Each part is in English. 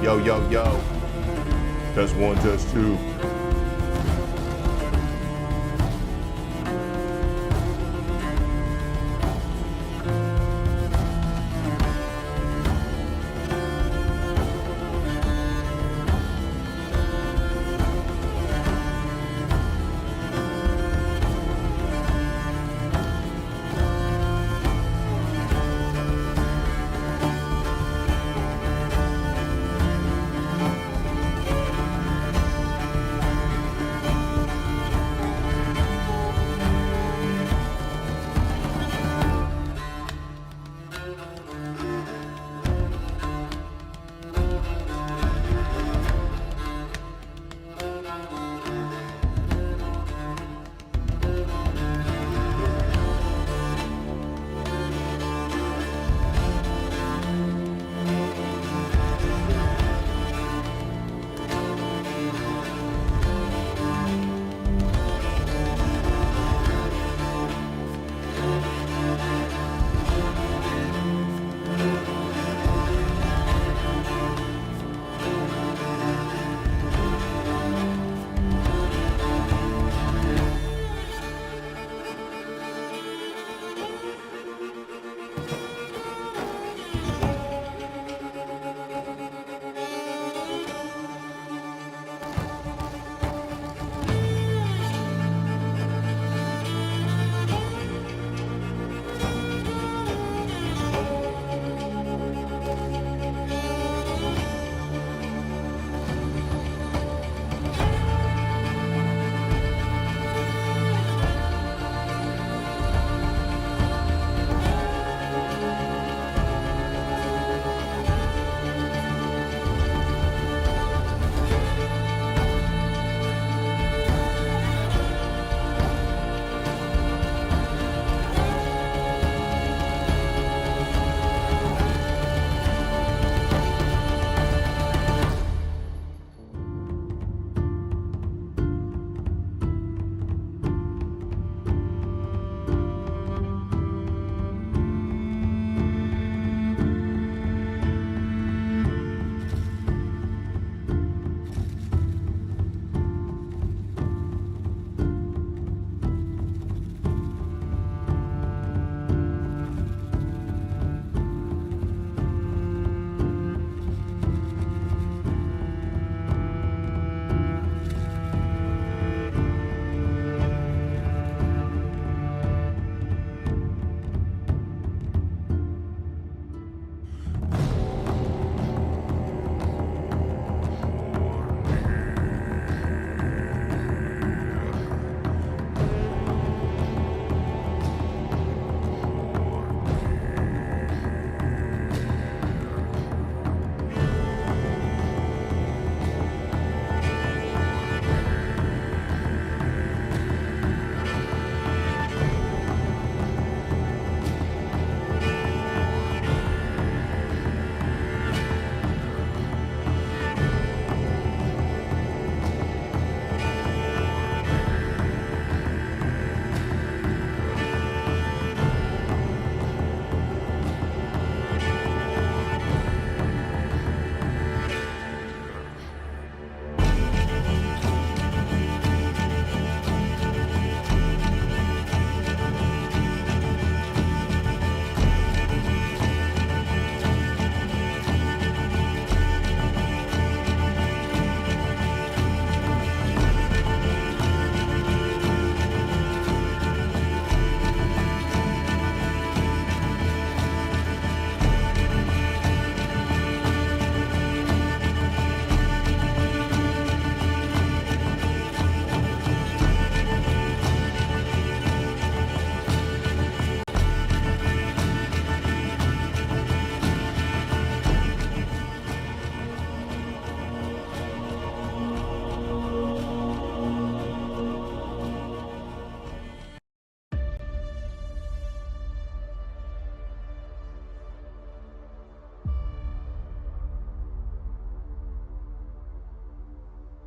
Yo, yo, yo. Test one, test two.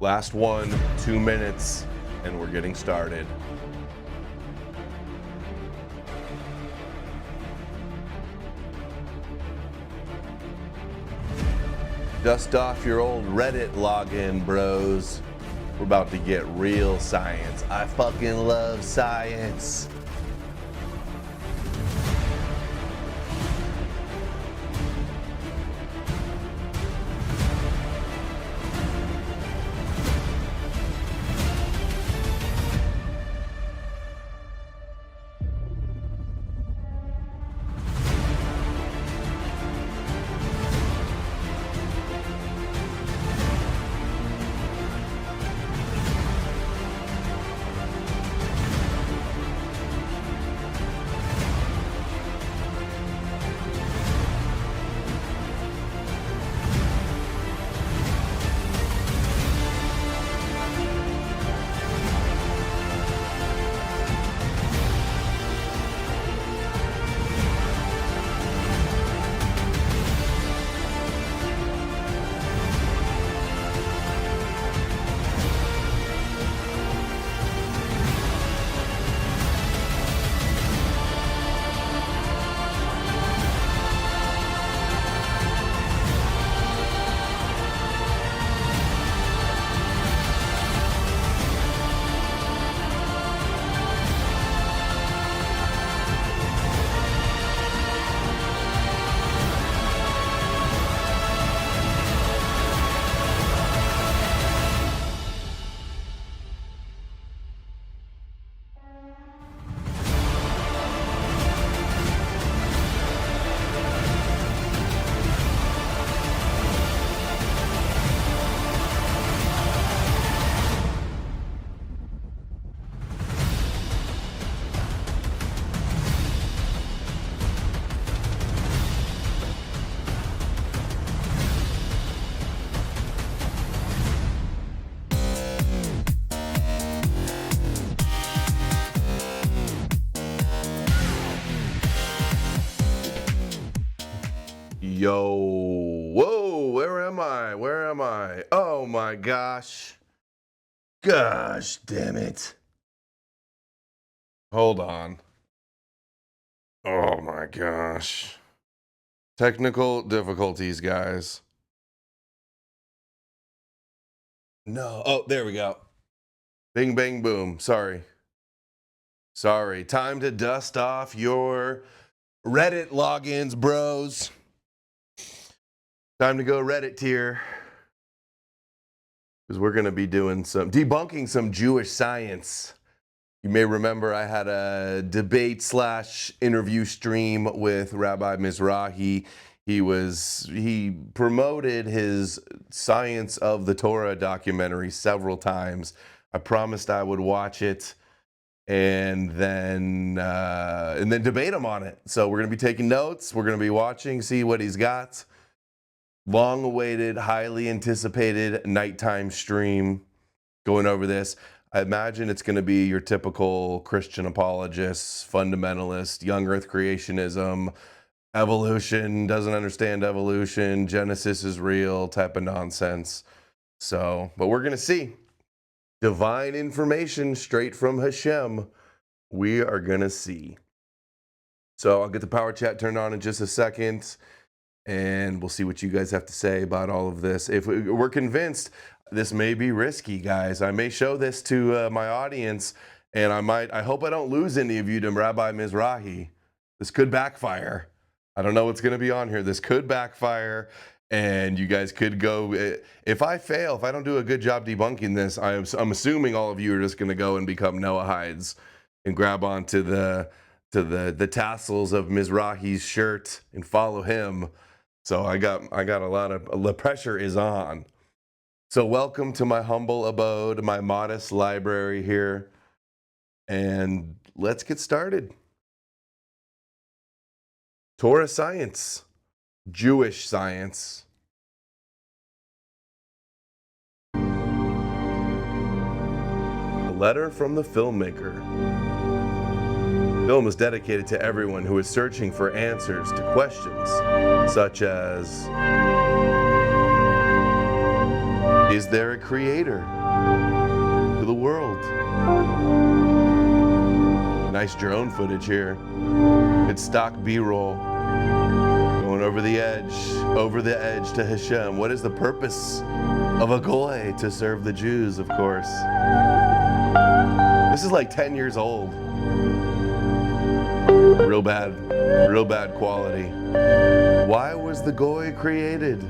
Last one, 2 minutes, and we're getting started. Dust off your old Reddit login, bros. We're about to get real science. I fucking love science. Yo, whoa, where am I? Where am I? Oh my gosh. Gosh, damn it. Hold on. Oh my gosh. Technical difficulties, guys. No, oh, there we go. Bing, bang, boom. Sorry. Time to dust off your Reddit logins, bros. Time to go Reddit tier. Because we're going to be doing debunking some Jewish science. You may remember I had a debate/interview stream with Rabbi Mizrahi. He promoted his Science of the Torah documentary several times. I promised I would watch it and then debate him on it. So we're going to be taking notes. We're going to be watching, see what he's got. Long-awaited, highly anticipated nighttime stream going over this. I imagine it's going to be your typical Christian apologist, fundamentalist, young earth creationism, evolution, doesn't understand evolution, Genesis is real type of nonsense. So, but we're going to see. Divine information straight from Hashem. We are going to see. So I'll get the power chat turned on in just a second. And we'll see what you guys have to say about all of this. If we're convinced this may be risky, guys, I may show this to my audience, and I hope I don't lose any of you to Rabbi Mizrahi. This could backfire. I don't know what's going to be on here. This could backfire, and you guys could go. If I fail, if I don't do a good job debunking this, I'm assuming all of you are just going to go and become Noahides and grab onto the tassels of Mizrahi's shirt and follow him. So I got a lot of, the pressure is on. So welcome to my humble abode, my modest library here. And let's get started. Torah science, Jewish science. A letter from the filmmaker. The film is dedicated to everyone who is searching for answers to questions such as, is there a creator to the world? Nice drone footage here. Good stock B-roll. Going over the edge. over the edge to Hashem. What is the purpose of a goy? To serve the Jews, of course. This is like 10 years old. Real bad quality. Why was the goy created?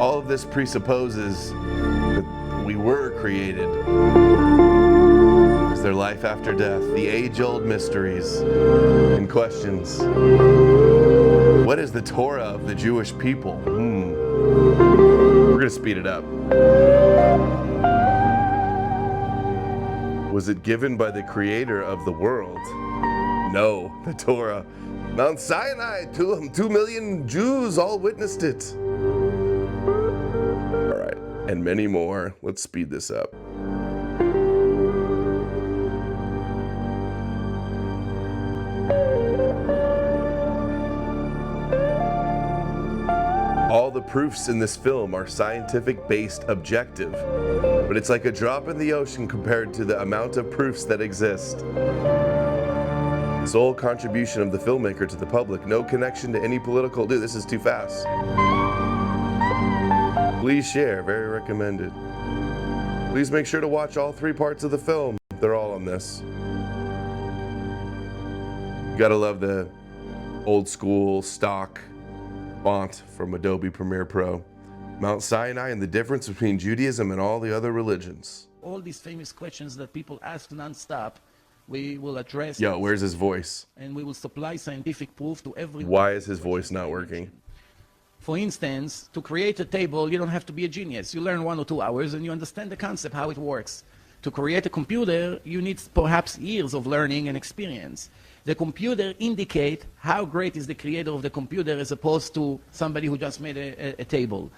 All of this presupposes that we were created. Is there life after death? The age-old mysteries and questions. What is the Torah of the Jewish people? We're going to speed it up. Was it given by the creator of the world? No, the Torah. Mount Sinai, 2 million Jews all witnessed it. All right, and many more. Let's speed this up. All the proofs in this film are scientific-based, objective, but it's like a drop in the ocean compared to the amount of proofs that exist. Sole contribution of the filmmaker to the public, no connection to any political. Dude, this is too fast. Please share, very recommended. Please make sure to watch all 3 parts of the film. They're all on this. You gotta love the old school stock font from Adobe Premiere Pro. Mount Sinai and the difference between Judaism and all the other religions. All these famous questions that people ask non-stop, we will address. Yo, where's his voice? And we will supply scientific proof to everyone. Why is his voice not working? For instance, to create a table, you don't have to be a genius. You learn 1 or 2 hours and you understand the concept, how it works. To create a computer, you need perhaps years of learning and experience. The computer indicate how great is the creator of the computer as opposed to somebody who just made a table.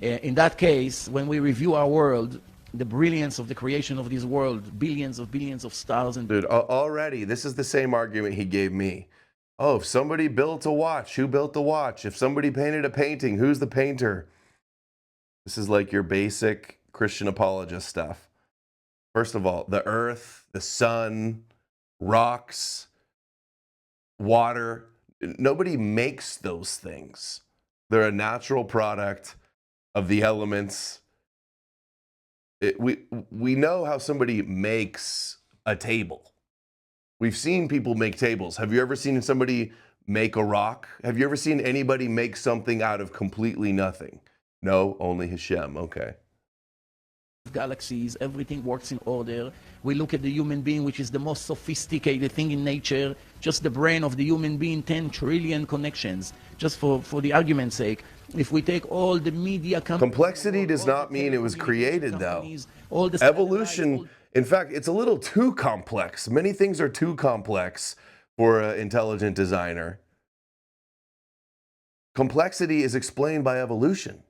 In that case, when we review our world, the brilliance of the creation of this world, billions of stars and... Dude, already, this is the same argument he gave me. Oh, if somebody built a watch, who built the watch? If somebody painted a painting, who's the painter? This is like your basic Christian apologist stuff. First of all, the earth, the sun, rocks, water, nobody makes those things. They're a natural product of the elements. We know how somebody makes a table. We've seen people make tables. Have you ever seen somebody make a rock? Have you ever seen anybody make something out of completely nothing? No, only Hashem. Okay. Galaxies, everything works in order. We look at the human being, which is the most sophisticated thing in nature. Just the brain of the human being, 10 trillion connections. Just for the argument's sake, if we take all the media companies... Complexity does not mean it was created, though. All the evolution, in fact, it's a little too complex. Many things are too complex for an intelligent designer. Complexity is explained by evolution.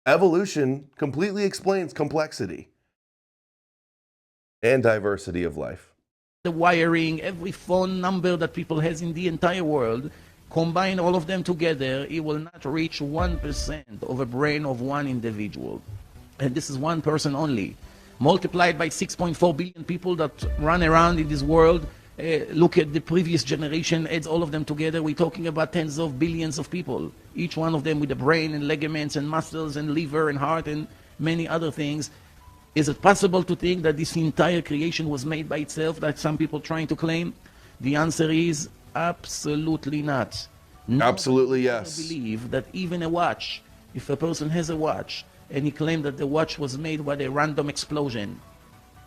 Evolution completely explains complexity and diversity of life. The wiring, every phone number that people has in the entire world, combine all of them together, it will not reach 1% of a brain of one individual. And this is one person only. Multiplied by 6.4 billion people that run around in this world, look at the previous generation, adds all of them together, we're talking about tens of billions of people. Each one of them with a brain and ligaments and muscles and liver and heart and many other things. Is it possible to think that this entire creation was made by itself, that some people trying to claim? The answer is absolutely not. Absolutely yes. I believe that even a watch, if a person has a watch and he claimed that the watch was made by a random explosion,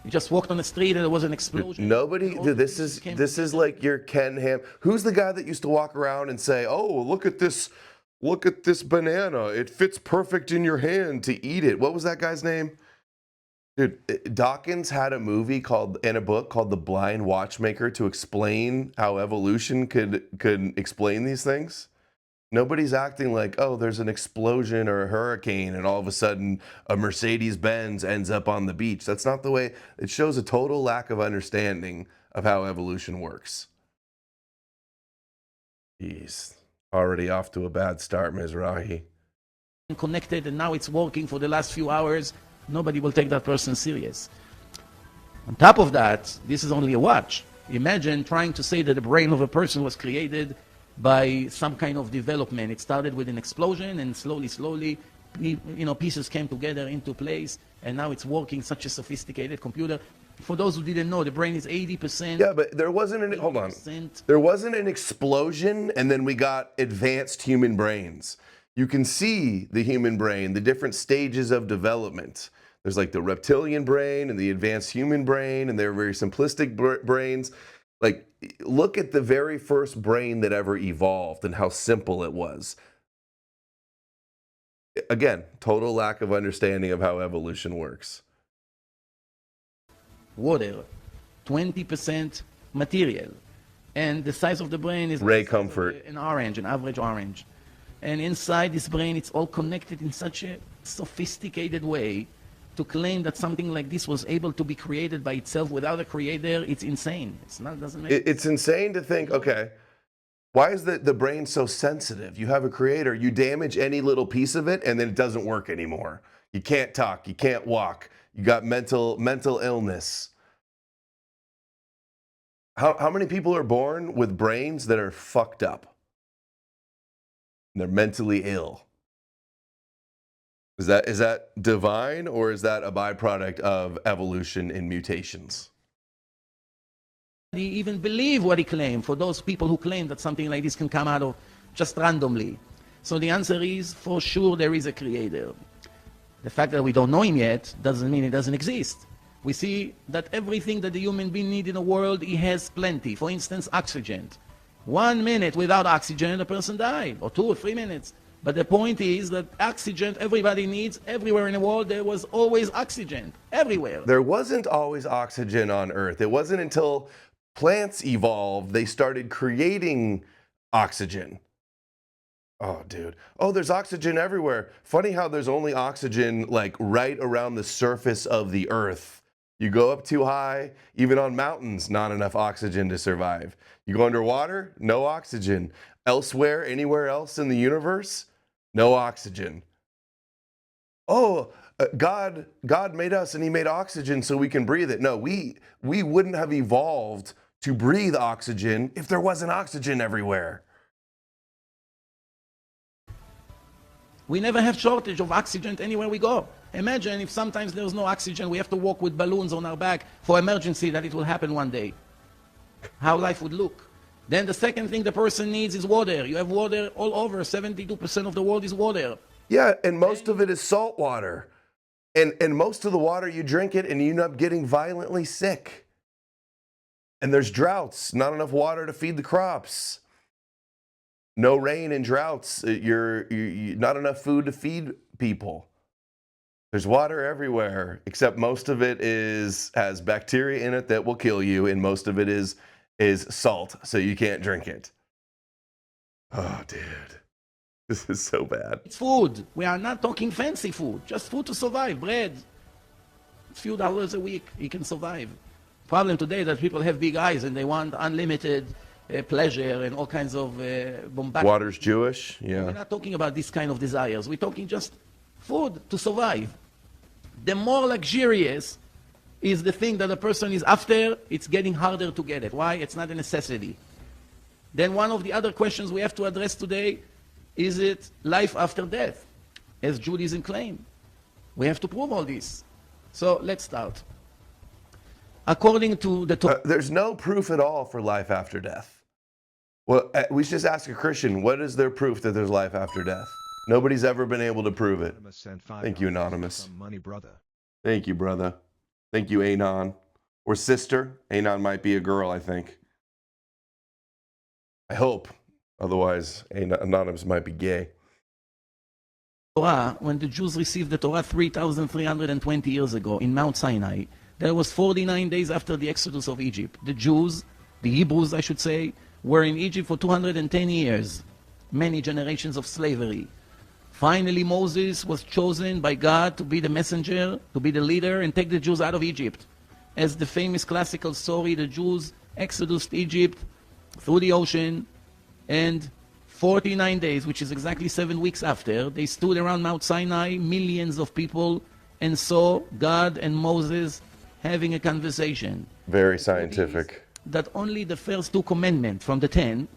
you just walked on the street and there was an explosion. Nobody, dude, this is like your Ken Ham. Who's the guy that used to walk around and say, "Oh, look at this banana. It fits perfect in your hand to eat it." What was that guy's name? Dude, Dawkins had a movie and a book called The Blind Watchmaker to explain how evolution could explain these things. Nobody's acting like, oh, there's an explosion or a hurricane and all of a sudden a Mercedes-Benz ends up on the beach. That's not the way. It shows a total lack of understanding of how evolution works. Jeez, already off to a bad start, Mizrahi. Connected and now it's working for the last few hours. Nobody will take that person serious. On top of that, this is only a watch. Imagine trying to say that the brain of a person was created by some kind of development. It started with an explosion, and slowly, pieces came together into place, and now it's working, such a sophisticated computer. For those who didn't know, the brain is 80%. Yeah, but there wasn't an, hold on. There wasn't an explosion and then we got advanced human brains. You can see the human brain, the different stages of development. There's like the reptilian brain and the advanced human brain, and they're very simplistic brains. Like, look at the very first brain that ever evolved and how simple it was. Again, total lack of understanding of how evolution works. Water, 20% material, and the size of the brain is Ray Comfort, an orange, an average orange, and inside this brain it's all connected in such a sophisticated way. To claim that something like this was able to be created by itself without a creator, it's insane. Doesn't make it's insane to think, okay, why is the brain so sensitive? You have a creator, you damage any little piece of it and then it doesn't work anymore. You can't talk, you can't walk, you got mental illness. How many people are born with brains that are fucked up? And they're mentally ill. Is that divine, or is that a byproduct of evolution and mutations? He even believe what he claimed, for those people who claim that something like this can come out of just randomly. So the answer is, for sure, there is a creator. The fact that we don't know him yet doesn't mean it doesn't exist. We see that everything that the human being needs in the world, he has plenty. For instance, oxygen. 1 minute without oxygen, a person died, or 2 or 3 minutes. But the point is that oxygen everybody needs. Everywhere in the world there was always oxygen, everywhere. There wasn't always oxygen on Earth. It wasn't until plants evolved they started creating oxygen. Oh, dude. Oh, there's oxygen everywhere. Funny how there's only oxygen like right around the surface of the Earth. You go up too high, even on mountains, not enough oxygen to survive. You go underwater, no oxygen. Elsewhere, anywhere else in the universe, no oxygen. Oh, God made us and he made oxygen so we can breathe it. No, we wouldn't have evolved to breathe oxygen if there wasn't oxygen everywhere. We never have shortage of oxygen anywhere we go. Imagine if sometimes there's no oxygen, we have to walk with balloons on our back for emergency, that it will happen one day. How life would look. Then the second thing the person needs is water. You have water all over. 72% of the world is water. Yeah, and most of it is salt water. And most of the water, you drink it and you end up getting violently sick. And there's droughts, not enough water to feed the crops. No rain and droughts, you're not enough food to feed people. There's water everywhere, except most of it has bacteria in it that will kill you, and most of it is salt, so you can't drink it. Oh, dude. This is so bad. It's food. We are not talking fancy food. Just food to survive. Bread. It's a few dollars a week. You can survive. Problem today that people have big eyes and they want unlimited pleasure and all kinds of bombastic. Water's Jewish? Yeah. We're not talking about this kind of desires. We're talking just food to survive. The more luxurious is the thing that a person is after, it's getting harder to get it. Why? It's not a necessity. Then one of the other questions we have to address today, is it life after death, as Judaism claims? We have to prove all this. So let's start. According to the Torah, there's no proof at all for life after death. Well, we should just ask a Christian, what is their proof that there's life after death? Nobody's ever been able to prove it. Thank you, Anonymous. Money, brother. Thank you, brother. Thank you, Anon. Or sister. Anon might be a girl, I think. I hope. Otherwise, Anonymous might be gay. When the Jews received the Torah 3,320 years ago in Mount Sinai, that was 49 days after the exodus of Egypt. The Jews, the Hebrews I should say, were in Egypt for 210 years, many generations of slavery. Finally, Moses was chosen by God to be the messenger, to be the leader, and take the Jews out of Egypt. As the famous classical story, the Jews exodused Egypt through the ocean, and 49 days, which is exactly 7 weeks after, they stood around Mount Sinai, millions of people, and saw God and Moses having a conversation. Very scientific. that only the first 2 commandments from the 10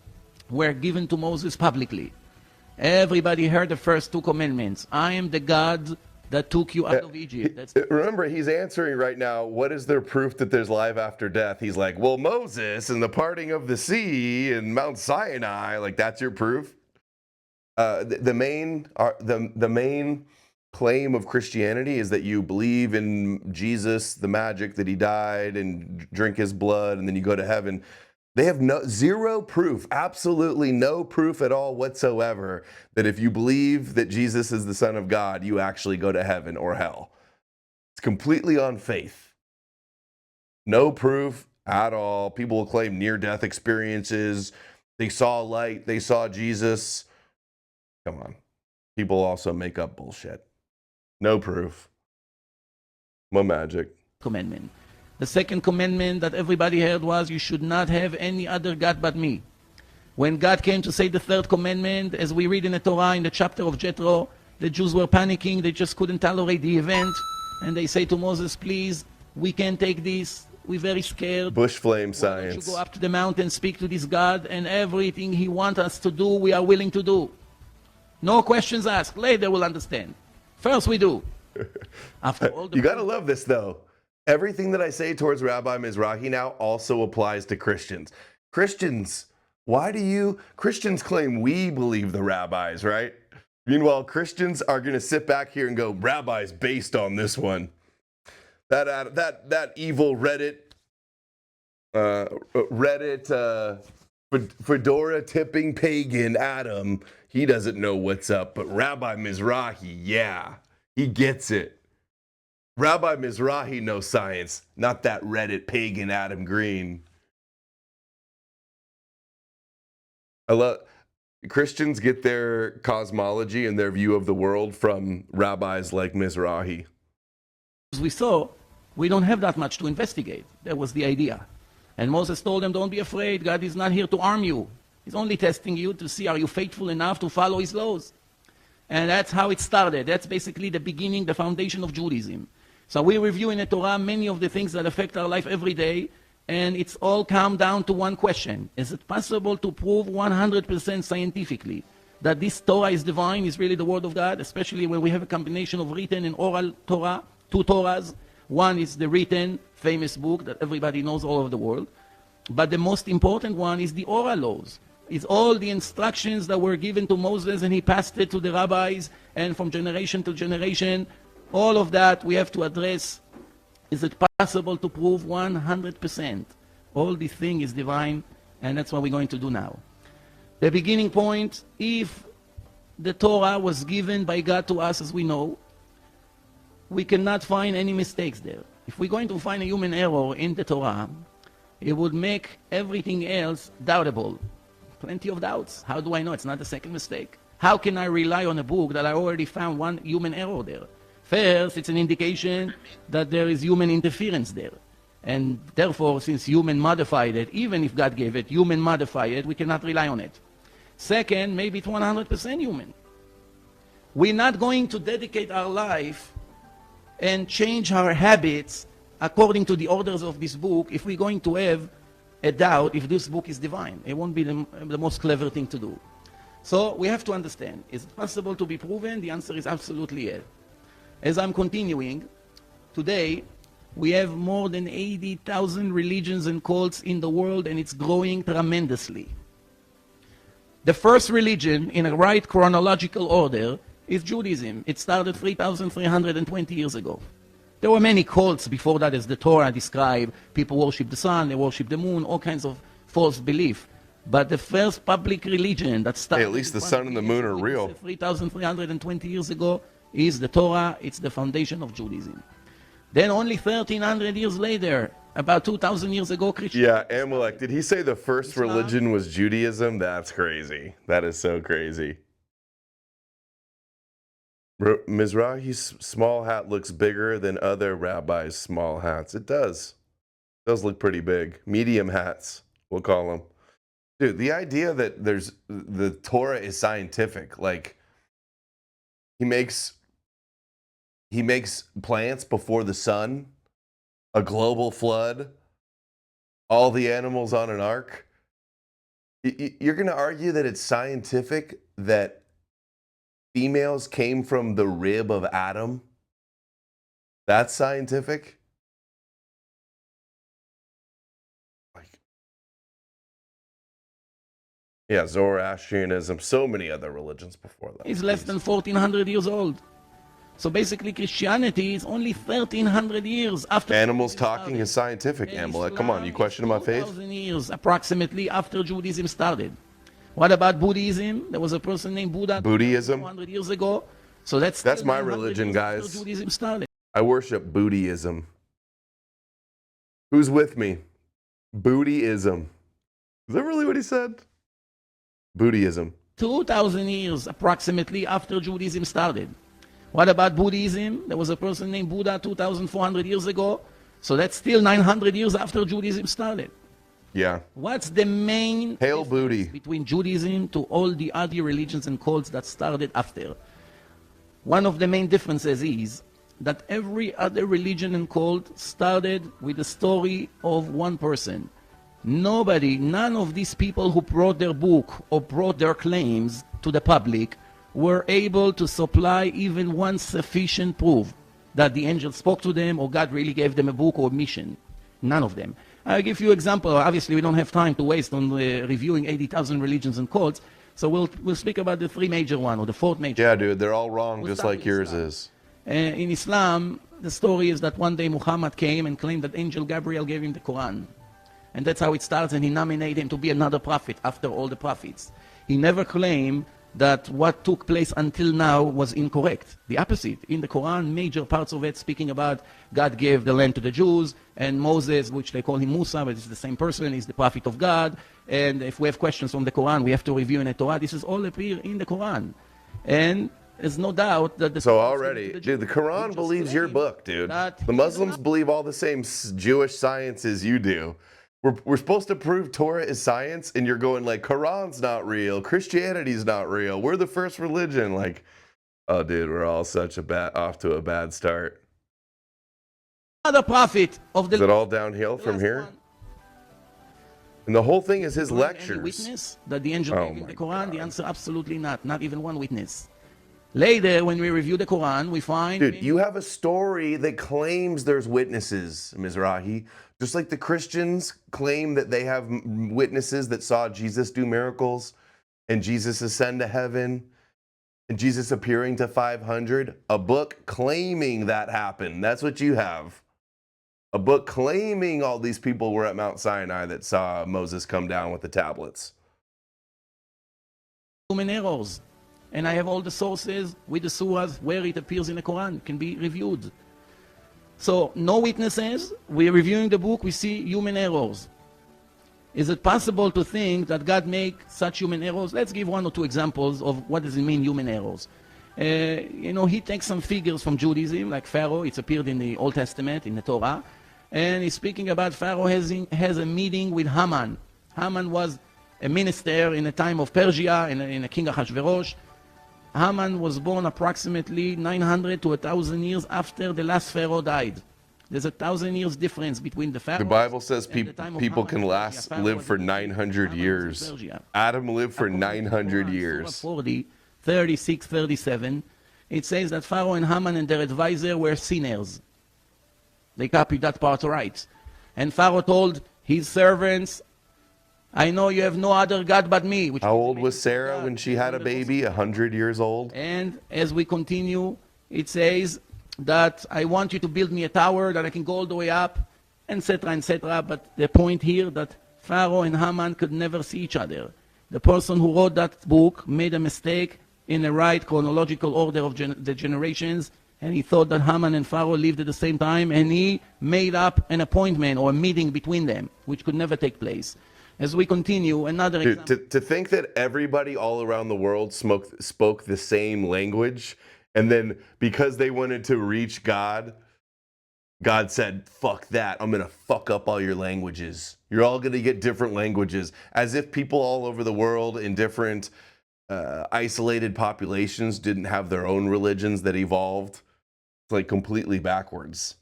were given to Moses publicly. Everybody heard the first 2 commandments. I am the God that took you out of Egypt. That's Remember, he's answering right now, what is their proof that there's life after death? He's like, well, Moses and the parting of the sea and Mount Sinai, like that's your proof? The main claim of Christianity is that you believe in Jesus, the magic that he died, and drink his blood, and then you go to heaven. They have zero proof, absolutely no proof at all whatsoever that if you believe that Jesus is the Son of God, you actually go to heaven or hell. It's completely on faith. No proof at all. People will claim near-death experiences. They saw light. They saw Jesus. Come on. People also make up bullshit. No proof. No magic. commandment. The second commandment that everybody heard was, you should not have any other God but me. When God came to say the third commandment, as we read in the Torah, in the chapter of Jethro, the Jews were panicking. They just couldn't tolerate the event. And they say to Moses, please, we can't take this. We're very scared. Bush flame Why don't science. you go up to the mountain, speak to this God, and everything he wants us to do, we are willing to do. No questions asked. Later we'll understand. First we do. After all the You got to love this, though. Everything that I say towards Rabbi Mizrahi now also applies to Christians. Christians claim we believe the rabbis, right? Meanwhile, Christians are going to sit back here and go, rabbis based on this one. That evil fedora tipping pagan Adam, he doesn't know what's up, but Rabbi Mizrahi, yeah, he gets it. Rabbi Mizrahi knows science, not that Reddit pagan Adam Green. I love Christians get their cosmology and their view of the world from rabbis like Mizrahi. As we saw, we don't have that much to investigate. That was the idea. And Moses told them, don't be afraid. God is not here to harm you. He's only testing you to see, are you faithful enough to follow his laws? And that's how it started. That's basically the beginning, the foundation of Judaism. So we review in the Torah many of the things that affect our life every day, and it's all come down to one question. Is it possible to prove 100% scientifically that this Torah is divine, is really the word of God, especially when we have a combination of written and oral Torah, 2 Torahs? One is the written, famous book that everybody knows all over the world. But the most important one is the oral laws. It's all the instructions that were given to Moses, and he passed it to the rabbis, and from generation to generation, all of that we have to address. Is it possible to prove 100%? All this thing is divine, and that's what we're going to do now. The beginning point, if the Torah was given by God to us, as we know, we cannot find any mistakes there. If we're going to find a human error in the Torah, it would make everything else doubtable. Plenty of doubts. How do I know it's not a second mistake? How can I rely on a book that I already found one human error there? First, it's an indication that there is human interference there. And therefore, since human modified it, even if God gave it, human modified it, we cannot rely on it. Second, maybe it's 100% human. We're not going to dedicate our life and change our habits according to the orders of this book if we're going to have a doubt if this book is divine. It won't be the most clever thing to do. So we have to understand, is it possible to be proven? The answer is absolutely yes. As I'm continuing, today we have more than 80,000 religions and cults in the world, and it's growing tremendously. The first religion in a right chronological order is Judaism. It started 3,320 years ago. There were many cults before that, as the Torah described. People worship the sun, they worship the moon, all kinds of false belief. But the first public religion that started... Hey, at least the sun and the moon are real. 3,320 years ago is the Torah. It's the foundation of Judaism. Then only 1,300 years later, about 2,000 years ago, Christianity... Yeah, Amalek, did he say the first religion was Judaism? That's crazy. That is so crazy. Mizrahi's small hat looks bigger than other rabbis' small hats. It does. It does look pretty big. Medium hats, we'll call them. Dude, the idea that the Torah is scientific, like he makes plants before the sun, a global flood, All the animals on an ark? You're going to argue that it's scientific that females came from the rib of Adam? That's scientific? Like, yeah, Zoroastrianism, so many other religions before that. Is less than 1400 years old. So basically Christianity is only 1300 years after Animals Judaism talking started. is scientific, And Amalek. Come on, you Islam question my is faith? 2000 years approximately after Judaism started. What about Buddhism? There was a person named Buddha Buddhism? 200 years ago. So that's still my 900 religion, years after guys. Judaism started. I worship Buddhism. Who's with me? Buddhism. Is that really what he said? Buddhism. 2000 years approximately after Judaism started. What about Buddhism? There was a person named Buddha 2400 years ago. So that's still 900 years after Judaism started. Yeah. What's the main Hail difference Booty. between Judaism to all the other religions and cults that started after? One of the main differences is that every other religion and cult started with the story of one person. None of these people who brought their book or brought their claims to the public were able to supply even one sufficient proof that the angel spoke to them or God really gave them a book or mission. None of them. I'll give you an example. Obviously, we don't have time to waste on reviewing 80,000 religions and cults, so we'll speak about the three major one or the fourth major. Yeah, dude, they're all wrong, We'll just start like with yours Islam. is. In Islam, the story is that one day Muhammad came and claimed that Angel Gabriel gave him the Quran. And that's how it starts, and he nominated him to be another prophet after all the prophets. He never claimed that what took place until now was incorrect. The opposite. In the Quran, major parts of it speaking about God gave the land to the Jews, and Moses, which they call him Musa, but it's the same person, is the prophet of God. And if we have questions from the Quran, we have to review in the Torah. This is all appear in the Quran. And there's no doubt that the So already, dude, the Quran believes your book, dude. The Muslims believe all the same Jewish science as you do. We're supposed to prove Torah is science, and you're going like, Quran's not real, Christianity's not real, we're the first religion. Like, oh, dude, we're all off to a bad start. Another prophet of the Is it all downhill from here? one. And the whole thing is his Any lectures. witness that the angel Oh gave in my the Quran? God. The answer, absolutely not. Not even one witness. Later, when we review the Quran, we find... Dude, you have a story that claims there's witnesses, Mizrahi. Just like the Christians claim that they have witnesses that saw Jesus do miracles and Jesus ascend to heaven and Jesus appearing to 500. A book claiming that happened. That's what you have. A book claiming all these people were at Mount Sinai that saw Moses come down with the tablets. human errors. And I have all the sources with the surahs where it appears in the Quran. It can be reviewed. So, no witnesses. We're reviewing the book. We see human errors. Is it possible to think that God make such human errors? Let's give one or two examples of what does it mean, human errors. He takes some figures from Judaism, like Pharaoh. It's appeared in the Old Testament, in the Torah. And he's speaking about Pharaoh has a meeting with Haman. Haman was a minister in the time of Persia, in the king Ahasuerus. Haman was born approximately 900 to 1,000 years after the last Pharaoh died. There's 1,000 years difference between the Pharaoh. The Bible says and the time of people Haman can in live Persia. for 900 years. Adam lived for 900 years. Surah 40, 36, 37, it says that Pharaoh and Haman and their advisor were sinners. They copied that part right. And Pharaoh told his servants, I know you have no other God but me. How old was Sarah when she had a baby? 100 years old? And as we continue, it says that I want you to build me a tower that I can go all the way up, etc., etc. But the point here that Pharaoh and Haman could never see each other. The person who wrote that book made a mistake in the right chronological order of the generations, and he thought that Haman and Pharaoh lived at the same time, and he made up an appointment or a meeting between them, which could never take place. As we continue, another example. To think that everybody all around the world spoke the same language, and then because they wanted to reach God, God said, fuck that, I'm going to fuck up all your languages. You're all going to get different languages. As if people all over the world in different isolated populations didn't have their own religions that evolved. It's like completely backwards.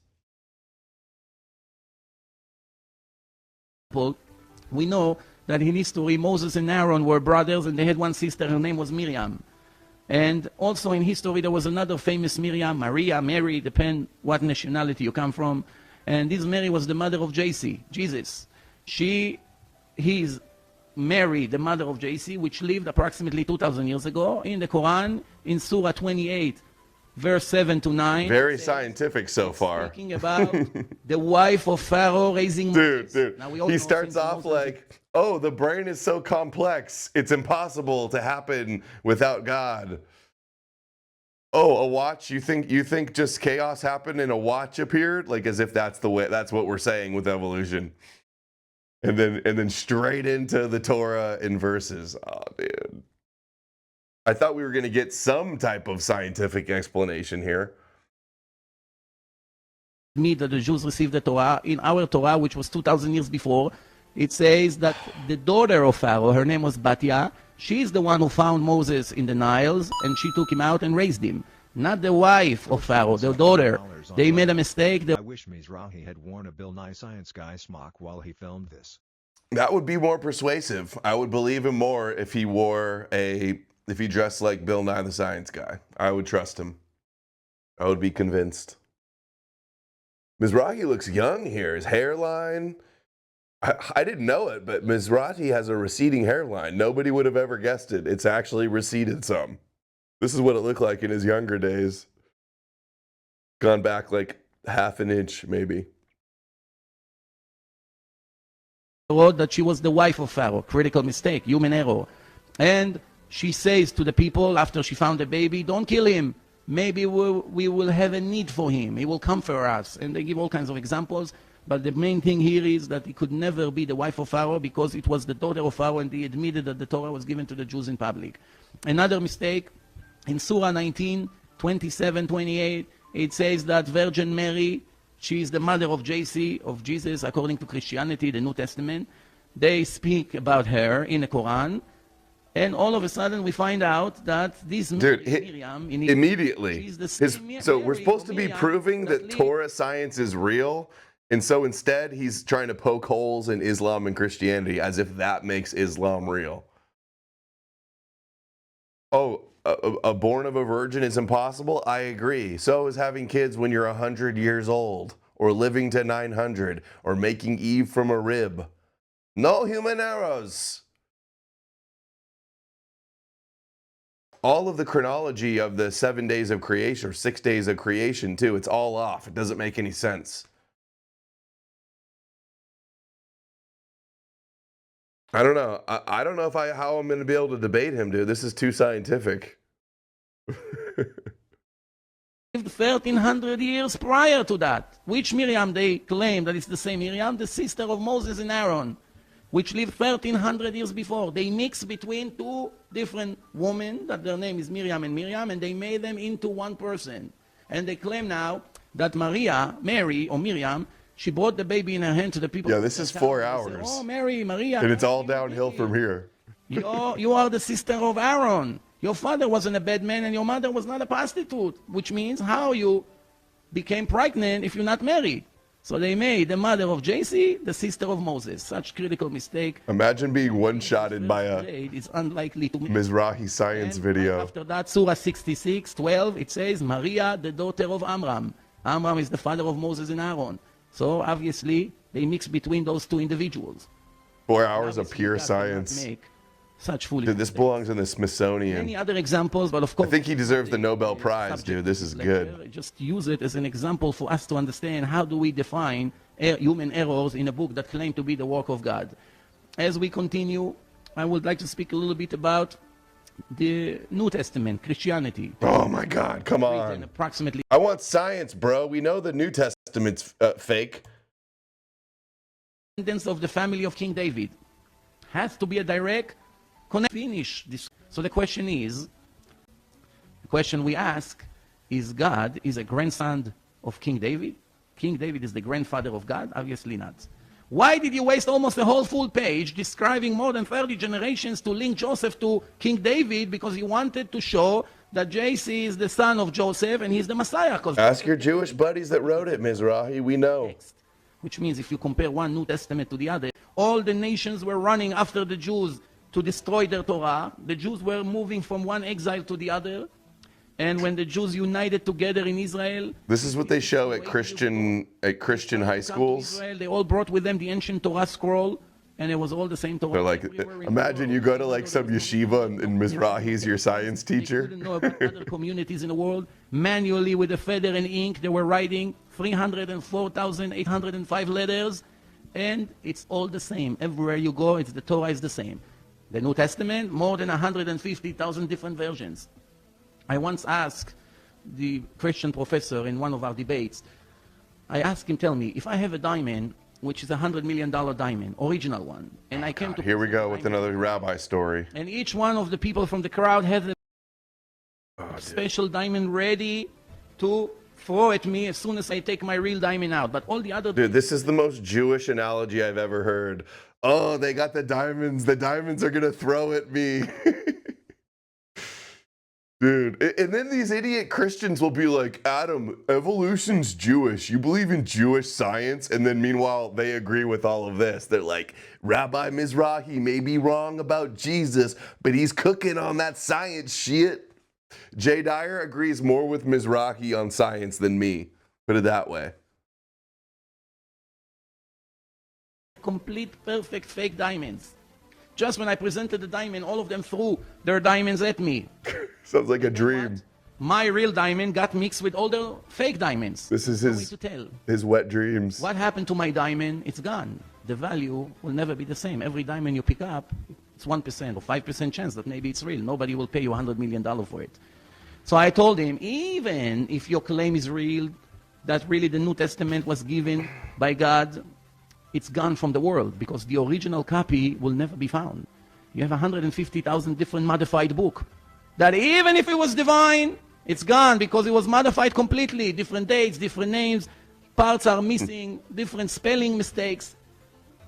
we know that in history Moses and Aaron were brothers and they had one sister, her name was Miriam. And also in history there was another famous Miriam, Maria, Mary, depend what nationality you come from. And this Mary was the mother of Jesus. He's Mary, the mother of JC, which lived approximately 2,000 years ago. In the Quran, in Surah 28, verse 7 to 9. Very scientific so far. Speaking about the wife of Pharaoh raising Moses. Dude, Now, we all he know starts off like, oh, the brain is so complex, it's impossible to happen without God. Oh, a watch? You think just chaos happened and a watch appeared? Like as if that's what we're saying with evolution. And then straight into the Torah in verses. Oh, dude. I thought we were going to get some type of scientific explanation here. Me that the Jews received the Torah. In our Torah, which was 2,000 years before, it says that the daughter of Pharaoh, her name was Batya, she's the one who found Moses in the Niles, and she took him out and raised him. Not the wife of Pharaoh, the daughter. They made a mistake. I wish Mizrahi had worn a Bill Nye Science Guy smock while he filmed this. That would be more persuasive. I would believe him more if he if he dressed like Bill Nye the Science Guy. I would trust him. I would be convinced. Mizrahi looks young here. His hairline, I didn't know it, but Mizrahi has a receding hairline. Nobody would have ever guessed it. It's actually receded some. This is what it looked like in his younger days. Gone back like half an inch, maybe. Wrote that she was the wife of Pharaoh. Critical mistake, human error. And she says to the people after she found the baby, don't kill him. Maybe we will have a need for him. He will come for us. And they give all kinds of examples. But the main thing here is that he could never be the wife of Pharaoh because it was the daughter of Pharaoh, and they admitted that the Torah was given to the Jews in public. Another mistake, in Surah 19, 27, 28, it says that Virgin Mary, she is the mother of JC, of Jesus, according to Christianity, the New Testament. They speak about her in the Quran. And all of a sudden we find out that this Miriam... Immediately. So we're supposed to be proving that Torah science is real, and so instead he's trying to poke holes in Islam and Christianity as if that makes Islam real. Oh, born of a virgin is impossible? I agree. So is having kids when you're 100 years old, or living to 900, or making Eve from a rib. No human errors. All of the chronology of the 7 days of creation, or 6 days of creation too, it's all off. It doesn't make any sense. I don't know. I don't know how I'm going to be able to debate him, dude. This is too scientific. 1,300 years prior to that. Which Miriam they claim that it's the same Miriam? The sister of Moses and Aaron, which lived 1,300 years before. They mixed between two different women, that their name is Miriam, and they made them into one person. And they claim now that Mary, or Miriam, she brought the baby in her hand to the people. Yeah, this is 4 hours. Said, oh, Maria. And it's all downhill from here. You are the sister of Aaron. Your father wasn't a bad man and your mother was not a prostitute, which means how you became pregnant if you're not married. So they made the mother of JC the sister of Moses. Such critical mistake. Imagine being one-shotted by a it's unlikely to Mizrahi science video. After that, Surah 66:12, it says, Maria, the daughter of Amram. Amram is the father of Moses and Aaron. So obviously, they mix between those two individuals. 4 hours of pure science. Such foolish. Dude, this belongs in the Smithsonian. Many other examples, but of course, I think he deserves the Nobel Prize, dude. This is good. Just use it as an example for us to understand how do we define human errors in a book that claim to be the work of God. As we continue, I would like to speak a little bit about the New Testament, Christianity. Oh my God, come on. Approximately. I want science, bro. We know the New Testament's fake. Of the family of King David has to be a direct finish this. So the question we ask is, God is a grandson of King David? King David is the grandfather of God? Obviously not. Why did you waste almost a whole full page describing more than 30 generations to link Joseph to King David? Because you wanted to show that JC is the son of Joseph and he's the Messiah. Ask your Jewish buddies that wrote it, Mizrahi. We know. Which means if you compare one New Testament to the other, All the nations were running after the Jews to destroy their Torah. The Jews were moving from one exile to the other. And when the Jews united together in Israel, This is what they show at Christian high schools. Israel, they all brought with them the ancient Torah scroll, and it was all the same Torah. They're like, imagine you go to like some yeshiva and Mizrahi's your science They teacher. couldn't know about other communities in the world. Manually, with a feather and ink, they were writing 304,805 letters, and it's all the same. Everywhere you go, the Torah is the same. The New Testament, more than 150,000 different versions. I once asked the Christian professor in one of our debates, I asked him, tell me, if I have a diamond, which is a $100 million diamond, original one, and I came to... Here we go with another rabbi story. And each one of the people from the crowd has a special diamond ready to throw at me as soon as I take my real diamond out. But all the other... Dude, this is the most Jewish analogy I've ever heard. Oh, they got the diamonds. The diamonds are going to throw at me. Dude, and then these idiot Christians will be like, Adam, evolution's Jewish. You believe in Jewish science? And then meanwhile, they agree with all of this. They're like, Rabbi Mizrahi may be wrong about Jesus, but he's cooking on that science shit. Jay Dyer agrees more with Mizrahi on science than me. Put it that way. Complete, perfect, fake diamonds. Just when I presented the diamond, all of them threw their diamonds at me. Sounds like a dream. My real diamond got mixed with all the fake diamonds. This is No way to tell. his wet dreams. What happened to my diamond? It's gone. The value will never be the same. Every diamond you pick up, it's 1% or 5% chance that maybe it's real. Nobody will pay you $100 million for it. So I told him, even if your claim is real, that really the New Testament was given by God, it's gone from the world because the original copy will never be found. You have 150,000 different modified books that even if it was divine, it's gone because it was modified completely. Different dates, different names, parts are missing, different spelling mistakes.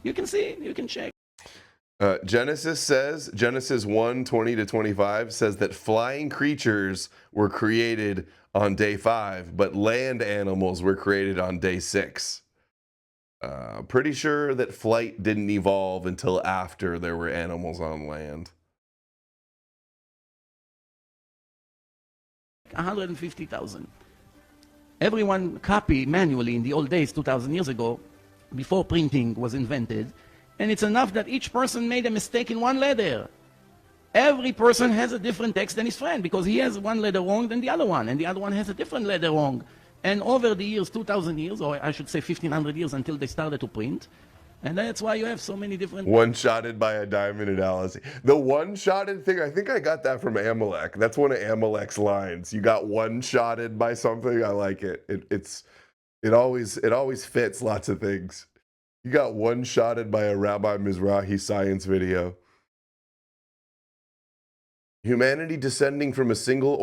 You can see, you can check. Genesis 1:20-25 says that flying creatures were created on day 5, but land animals were created on day 6. Pretty sure that flight didn't evolve until after there were animals on land. 150,000. Everyone copied manually in the old days, 2,000 years ago, before printing was invented. And it's enough that each person made a mistake in one letter. Every person has a different text than his friend because he has one letter wrong than the other one, and the other one has a different letter wrong. And over the years, 2,000 years, or I should say 1,500 years until they started to print, and that's why you have so many different... One-shotted by a diamond analogy. The one-shotted thing, I think I got that from Amalek. That's one of Amalek's lines. You got one-shotted by something. I like it. It always fits lots of things. You got one-shotted by a Rabbi Mizrahi science video. Humanity descending from a single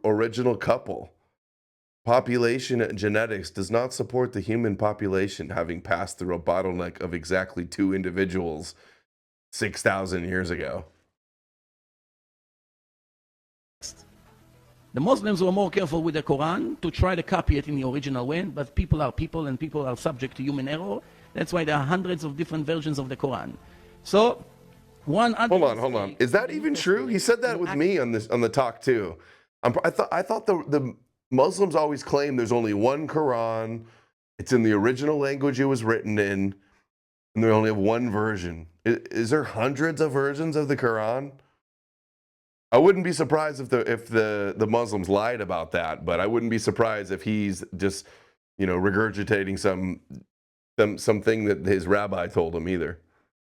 original couple. Population genetics does not support the human population having passed through a bottleneck of exactly 2 individuals 6,000 years ago. The Muslims were more careful with the Quran to try to copy it in the original way, but people are people and people are subject to human error. That's why there are hundreds of different versions of the Quran. So, one other... Hold on. Is that even true? He said that with me on the talk too. I thought the Muslims always claim there's only one Quran. It's in the original language it was written in, and they only have one version. Is there hundreds of versions of the Quran? I wouldn't be surprised if the Muslims lied about that, but I wouldn't be surprised if he's just, regurgitating something that his rabbi told him either.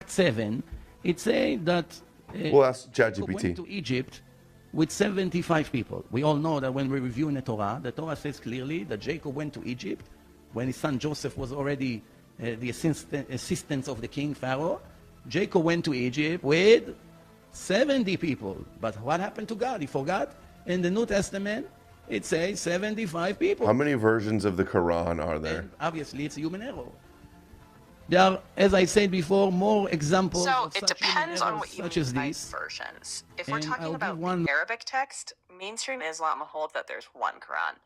7, it says that We'll ask ChatGPT. went to Egypt with 75 people. We all know that when we review in the Torah says clearly that Jacob went to Egypt when his son Joseph was already the assistant of the king Pharaoh. Jacob went to Egypt with 70 people. But what happened to God? He forgot. In the New Testament, it says 75 people. How many versions of the Quran are there? And obviously, it's a human error. There are, as I said before, more examples So of it such depends human on errors what you such mean as by these. versions. If we're And talking I'll about give one... the Arabic text, mainstream Islam holds that there's one Quran.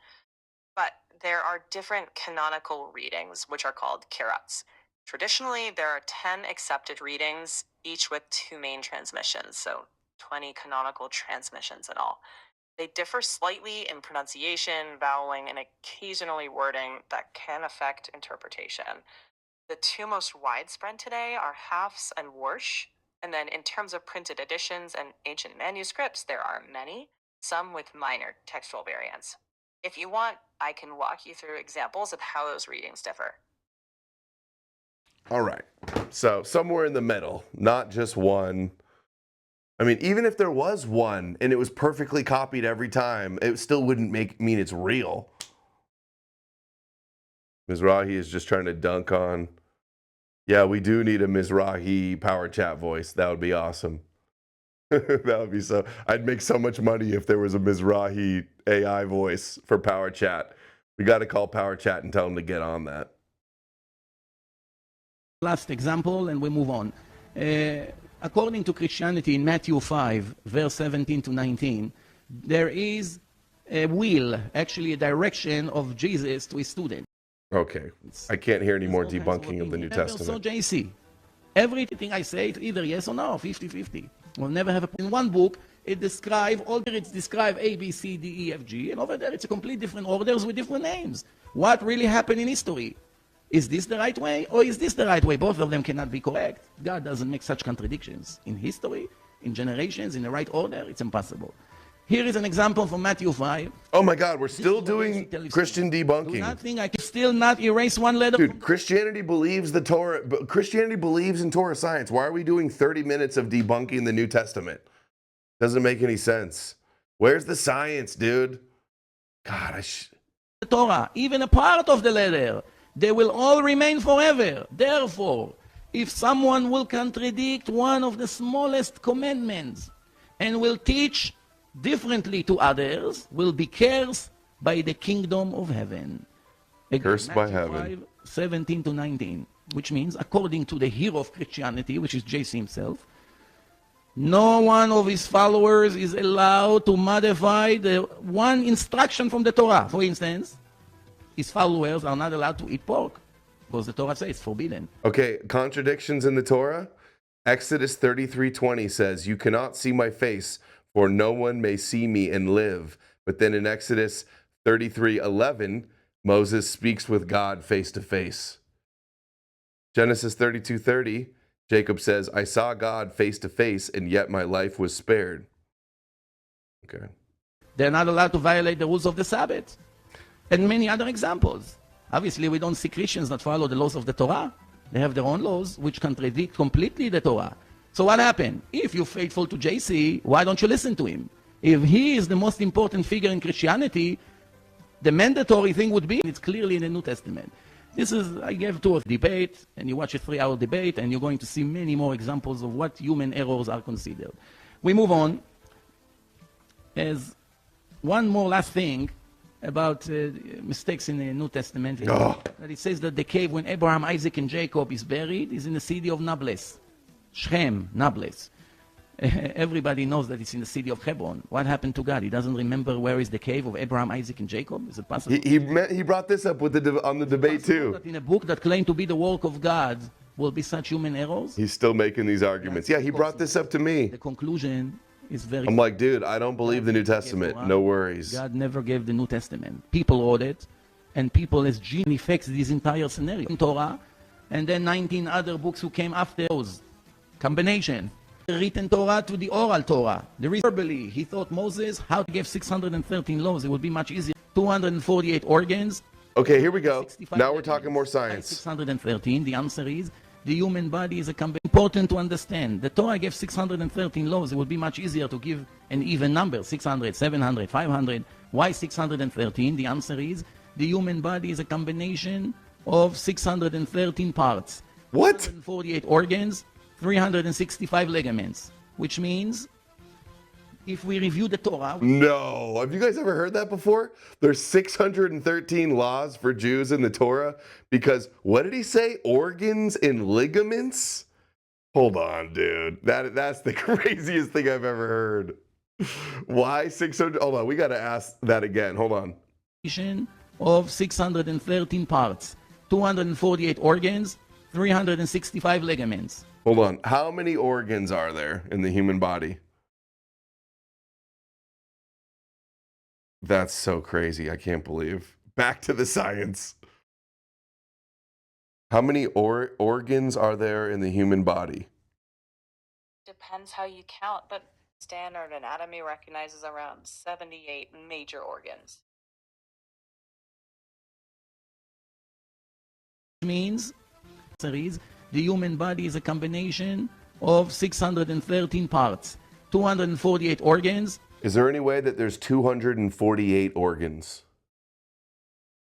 But there are different canonical readings, which are called qirats. Traditionally, there are 10 accepted readings, each with 2 main transmissions, so 20 canonical transmissions in all. They differ slightly in pronunciation, voweling, and occasionally wording that can affect interpretation. The 2 most widespread today are Hafs and Warsh, and then in terms of printed editions and ancient manuscripts, there are many, some with minor textual variants. If you want, I can walk you through examples of how those readings differ. All right. So somewhere in the middle, not just one. I mean, even if there was one and it was perfectly copied every time, it still wouldn't mean it's real. Mizrahi is just trying to dunk on. Yeah, we do need a Mizrahi power chat voice. That would be awesome. That would be so. I'd make so much money if there was a Mizrahi AI voice for power chat. We got to call power chat and tell them to get on that. Last example, and we move on. According to Christianity, in Matthew 5, verse 17 to 19, there is a will, actually a direction of Jesus to his student. Okay. I can't hear any more debunking of the New Testament. So JC, everything I say, it's either yes or no, 50-50. We'll never have in one book, it describes, it's described A, B, C, D, E, F, G, and over there it's a complete different orders with different names. What really happened in history? Is this the right way, or is this the right way? Both of them cannot be correct. God doesn't make such contradictions. In history, in generations, in the right order, it's impossible. Here is an example from Matthew 5. Oh my God, we're still doing Christian debunking. Do not think I can still not erase one letter. Dude, Christianity believes the Torah. Christianity believes in Torah science. Why are we doing 30 minutes of debunking the New Testament? Doesn't make any sense. Where's the science, dude? God, The Torah, even a part of the letter, they will all remain forever. Therefore, if someone will contradict one of the smallest commandments and will teach differently to others, will be cursed by the kingdom of heaven. Again, cursed by Matthew heaven. 5, 17 to 19, which means, according to the hero of Christianity, which is JC himself, no one of his followers is allowed to modify the one instruction from the Torah. For instance, his followers are not allowed to eat pork because the Torah says it's forbidden. Okay, contradictions in the Torah. Exodus 33:20 says, "You cannot see my face, for no one may see me and live." But then in Exodus 33:11, Moses speaks with God face to face. Genesis 32:30, Jacob says, "I saw God face to face, and yet my life was spared." Okay. They're not allowed to violate the rules of the Sabbath. And many other examples. Obviously, we don't see Christians that follow the laws of the Torah. They have their own laws which contradict completely the Torah. So what happened? If you're faithful to JC, why don't you listen to him? If he is the most important figure in Christianity, the mandatory thing would be, it's clearly in the New Testament. This is, I gave 2 of debate, and you watch a 3-hour debate, and you're going to see many more examples of what human errors are considered. We move on. As one more last thing about mistakes in the New Testament, that it says that the cave when Abraham, Isaac, and Jacob is buried is in the city of Nablus. Shechem, Nablus. Everybody knows that it's in the city of Hebron. What happened to God? He doesn't remember where is the cave of Abraham, Isaac, and Jacob? Is it possible? He brought this up with on the debate too. That in a book that claimed to be the work of God will be such human errors? He's still making these arguments. Yeah, he brought this up to me. The conclusion is very... I'm like, dude, I don't believe the New Testament. No worries. God never gave the New Testament. People wrote it, and people as gene affects this entire scenario. Torah, and then 19 other books who came after those. Combination. The written Torah to the oral Torah. The verbally, he thought Moses, how to give 613 laws, it would be much easier. 248 organs. Okay, here we go. Now we're talking more science. 613, the answer is, the human body is a combination. Important to understand. The Torah gave 613 laws. It would be much easier to give an even number, 600, 700, 500. Why 613? The answer is, the human body is a combination of 613 parts. What? 248 organs, 365 ligaments, which means if we review the Torah... No. Have you guys ever heard that before? There's 613 laws for Jews in the Torah because, what did he say? Organs and ligaments? Hold on, dude. That's the craziest thing I've ever heard. Why 600? Hold on. We got to ask that again. Hold on. Of 613 parts, 248 organs, 365 ligaments. Hold on. How many organs are there in the human body? That's so crazy. I can't believe. Back to the science. How many organs are there in the human body? Depends how you count, but standard anatomy recognizes around 78 major organs. Means the human body is a combination of 613 parts, 248 organs. Is there any way that there's 248 organs?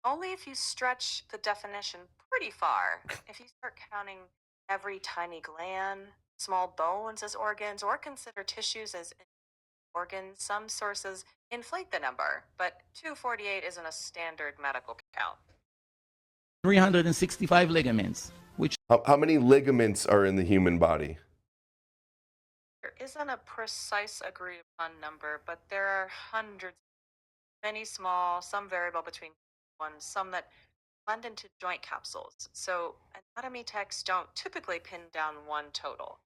Only if you stretch the definition pretty far. If you start counting every tiny gland, small bones as organs, or consider tissues as organs, some sources inflate the number, but 248 isn't a standard medical count. 365 ligaments, which How many ligaments are in the human body? There isn't a precise agreed upon number, but there are hundreds, many small, some variable between ones, some that blend into joint capsules. So anatomy texts don't typically pin down one total.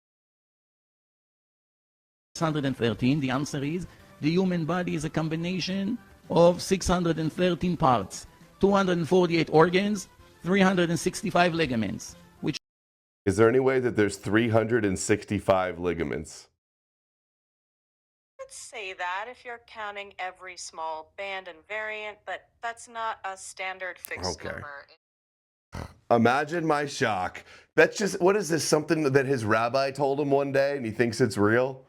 613. The answer is the human body is a combination of 613 parts, 248 organs, 365 ligaments, which Is there any way that there's 365 ligaments? Let's say that if you're counting every small band and variant, but that's not a standard fixed Okay. number. Imagine my shock. That's just, what is this? Something that his rabbi told him one day and he thinks it's real?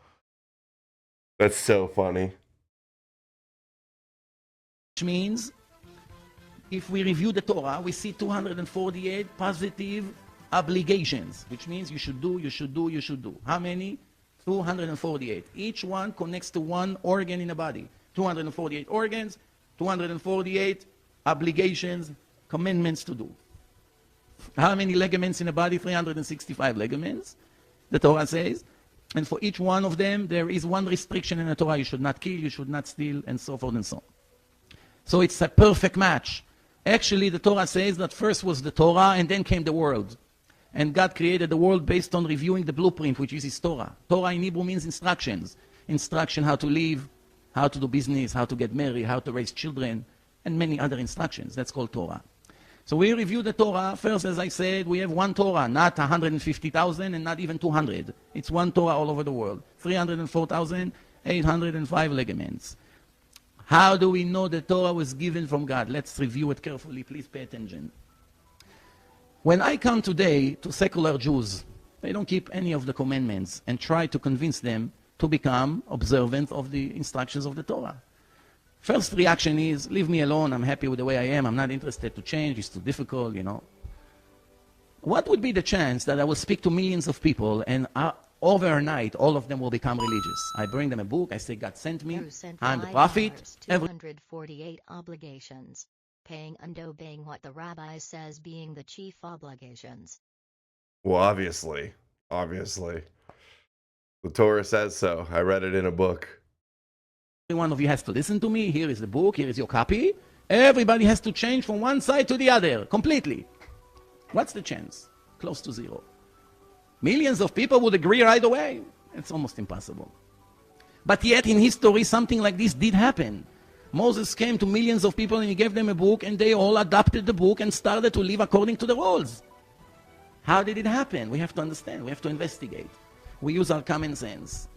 That's so funny. means if we review the Torah, we see 248 positive obligations, which means you should do, you should do, you should do. How many? 248. Each one connects to one organ in the body. 248 organs, 248 obligations, commandments to do. How many ligaments in the body? 365 ligaments, the Torah says. And for each one of them, there is one restriction in the Torah. You should not kill, you should not steal, and so forth and so on. So it's a perfect match. Actually, the Torah says that first was the Torah, and then came the world. And God created the world based on reviewing the blueprint, which is His Torah. Torah in Hebrew means instructions. Instruction how to live, how to do business, how to get married, how to raise children, and many other instructions. That's called Torah. So we review the Torah. First, as I said, we have one Torah, not 150,000 and not even 200. It's one Torah all over the world. 304,805 ligaments. How do we know the Torah was given from God? Let's review it carefully. Please pay attention. When I come today to secular Jews, they don't keep any of the commandments and try to convince them to become observant of the instructions of the Torah. First reaction is, leave me alone, I'm happy with the way I am, I'm not interested to change, it's too difficult, you know. What would be the chance that I will speak to millions of people and overnight all of them will become religious? I bring them a book, I say God sent me, I'm the prophet. 248 obligations. Paying and obeying what the rabbi says being the chief obligations. Well, obviously. The Torah says so. I read it in a book. Every one of you has to listen to me. Here is the book, here is your copy. Everybody has to change from one side to the other, completely. What's the chance? Close to zero. Millions of people would agree right away. It's almost impossible. But yet in history, something like this did happen. Moses came to millions of people and he gave them a book and they all adopted the book and started to live according to the rules. How did it happen? We have to understand. We have to investigate. We use our common sense.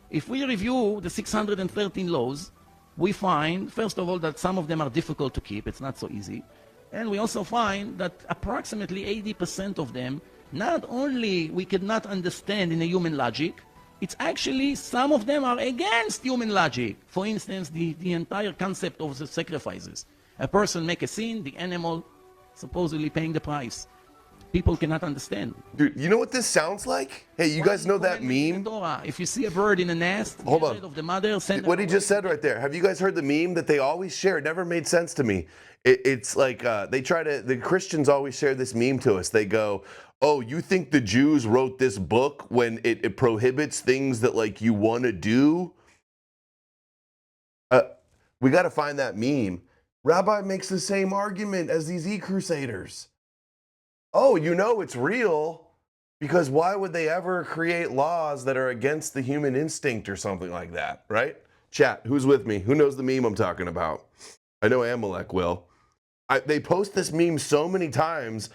If we review the 613 laws, we find, first of all, that some of them are difficult to keep. It's not so easy. And we also find that approximately 80% of them, not only we could not understand in a human logic, it's actually, some of them are against human logic. For instance, the entire concept of the sacrifices. A person make a sin, the animal supposedly paying the price. People cannot understand. Dude, you know what this sounds like? Hey, you guys know that meme? If you see a bird in a nest, Hold on. of the mother, send What he just said right there. Have you guys heard the meme that they always share? It never made sense to me. It's like the Christians always share this meme to us. They go, oh, you think the Jews wrote this book when it prohibits things that like you want to do? We got to find that meme. Rabbi makes the same argument as these e-crusaders. oh, you know it's real because why would they ever create laws that are against the human instinct or something like that, right? Chat, who's with me? Who knows the meme I'm talking about? I know Amalek will. They post this meme so many times,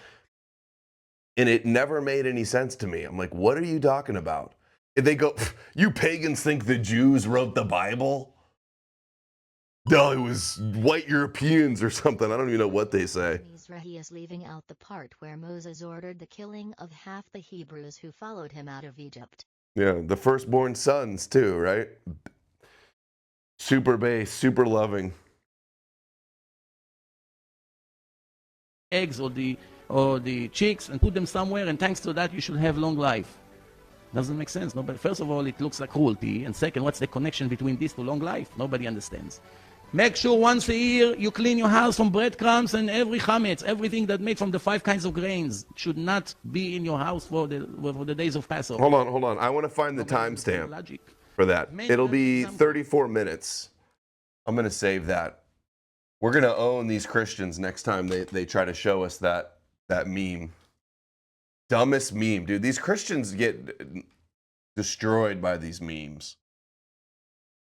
and it never made any sense to me. I'm like, what are you talking about? And they go, you pagans think the Jews wrote the Bible? No, it was white Europeans or something. I don't even know what they say. Mizrahi is leaving out the part where Moses ordered the killing of half the Hebrews who followed him out of Egypt. Yeah, the firstborn sons too, right? Super base, super loving. Eggs or the chicks and put them somewhere, and thanks to that you should have long life. Doesn't make sense. Nobody, first of all, it looks like cruelty, and second, what's the connection between this to long life? Nobody understands. Make sure once a year you clean your house from breadcrumbs and every chametz, everything that made from the 5 kinds of grains should not be in your house for the days of Passover. Hold on. I want to find the timestamp for that. It'll be 34 minutes. I'm going to save that. We're going to own these Christians next time they try to show us that meme. Dumbest meme, dude. These Christians get destroyed by these memes.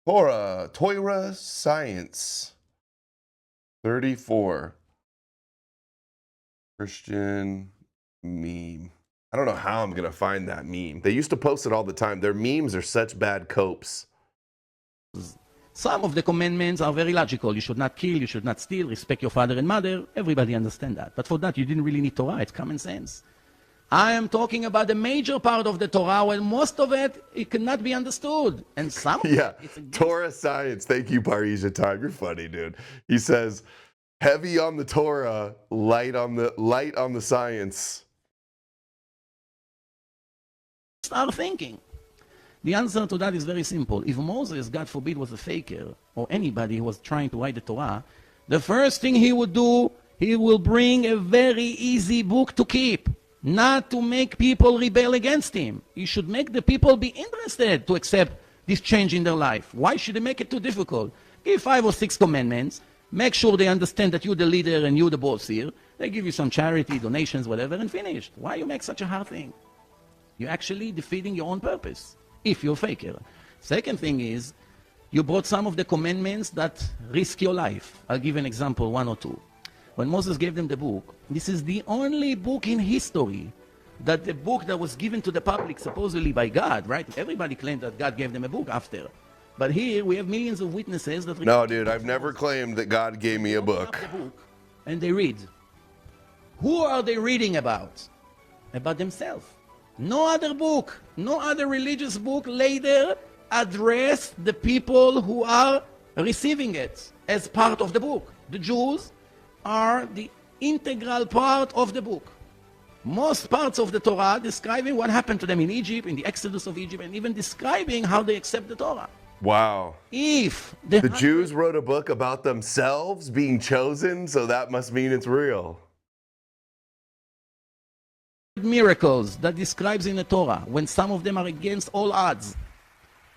Torah Science 34. Christian meme. I don't know how I'm going to find that meme. They used to post it all the time. Their memes are such bad copes. Some of the commandments are very logical. You should not kill, you should not steal, respect your father and mother. Everybody understands that. But for that, you didn't really need Torah. It's common sense. I am talking about the major part of the Torah, where most of it cannot be understood. And some yeah, Torah Science. Thank you, Parisha Time. You're funny, dude. He says, heavy on the Torah, light on the science. Start thinking. The answer to that is very simple. If Moses, God forbid, was a faker, or anybody who was trying to write the Torah, the first thing he would do, he will bring a very easy book to keep, not to make people rebel against him. He should make the people be interested to accept this change in their life. Why should he make it too difficult? Give 5 or 6 commandments, make sure they understand that you're the leader and you're the boss here. They give you some charity, donations, whatever, and finished. Why you make such a hard thing? You're actually defeating your own purpose, if you're a faker. Second thing is, you brought some of the commandments that risk your life. I'll give an example, 1 or 2. When Moses gave them the book, this is the only book in history that the book that was given to the public supposedly by God, right? Everybody claimed that God gave them a book after. But here we have millions of witnesses that... No, dude, I've never claimed that God gave me a book. And they read. Who are they reading about? About themselves. No other book, no other religious book later addressed the people who are receiving it as part of the book. The Jews are the integral part of the book. Most parts of the Torah describing what happened to them in Egypt, in the Exodus of Egypt, and even describing how they accept the Torah. Wow. If the Jews wrote a book about themselves being chosen, so that must mean it's real. Miracles that describes in the Torah, when some of them are against all odds,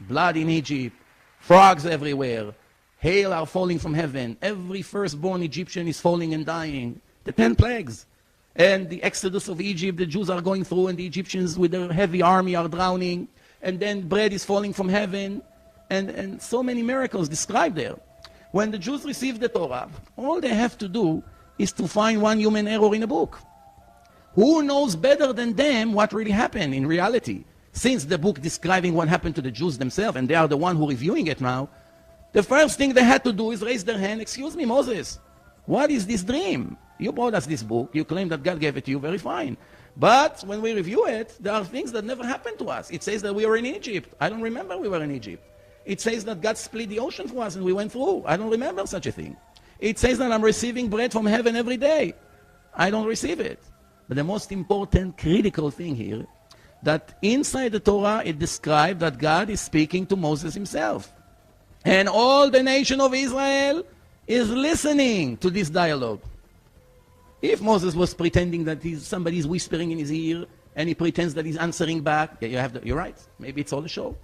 blood in Egypt, frogs everywhere, hail are falling from heaven, every firstborn Egyptian is falling and dying, the 10 plagues, and the Exodus of Egypt, the Jews are going through, and the Egyptians with their heavy army are drowning, and then bread is falling from heaven, and so many miracles described there. When the Jews receive the Torah, all they have to do is to find one human error in a book. Who knows better than them what really happened in reality? Since the book describing what happened to the Jews themselves, and they are the one who are reviewing it now, the first thing they had to do is raise their hand, excuse me, Moses, what is this dream? You brought us this book, you claim that God gave it to you, very fine. But when we review it, there are things that never happened to us. It says that we were in Egypt. I don't remember we were in Egypt. It says that God split the ocean for us and we went through. I don't remember such a thing. It says that I'm receiving bread from heaven every day. I don't receive it. But the most important, critical thing here, that inside the Torah, it described that God is speaking to Moses himself. And all the nation of Israel is listening to this dialogue. If Moses was pretending that somebody's whispering in his ear, and he pretends that he's answering back, yeah, you're right, maybe it's all a show.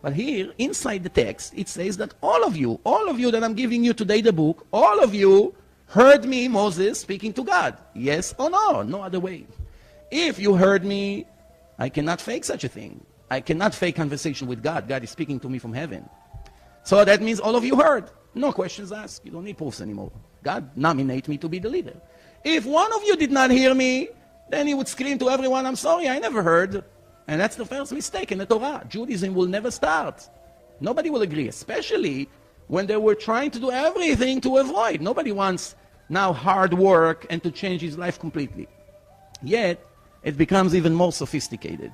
But here, inside the text, it says that all of you that I'm giving you today the book, all of you heard me, Moses, speaking to God. Yes or no? No other way. If you heard me, I cannot fake such a thing. I cannot fake conversation with God. God is speaking to me from heaven. So that means all of you heard. No questions asked. You don't need proofs anymore. God nominated me to be the leader. If one of you did not hear me, then he would scream to everyone, I'm sorry, I never heard. And that's the first mistake in the Torah. Judaism will never start. Nobody will agree, especially when they were trying to do everything to avoid. Nobody wants now hard work and to change his life completely. Yet, it becomes even more sophisticated.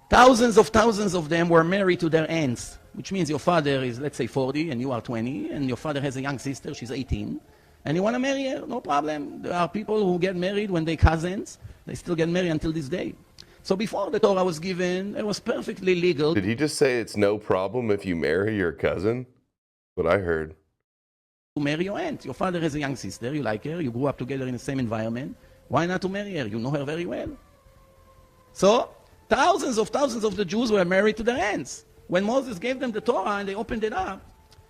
Thousands of them were married to their aunts, which means your father is, let's say, 40 and you are 20, and your father has a young sister, she's 18, and you want to marry her, no problem. There are people who get married when they're cousins. They still get married until this day. So before the Torah was given, it was perfectly legal. Did he just say it's no problem if you marry your cousin? What I heard. To marry your aunt. Your father has a young sister, you like her, you grew up together in the same environment. Why not to marry her? You know her very well. So, thousands of the Jews were married to their aunts. When Moses gave them the Torah and they opened it up,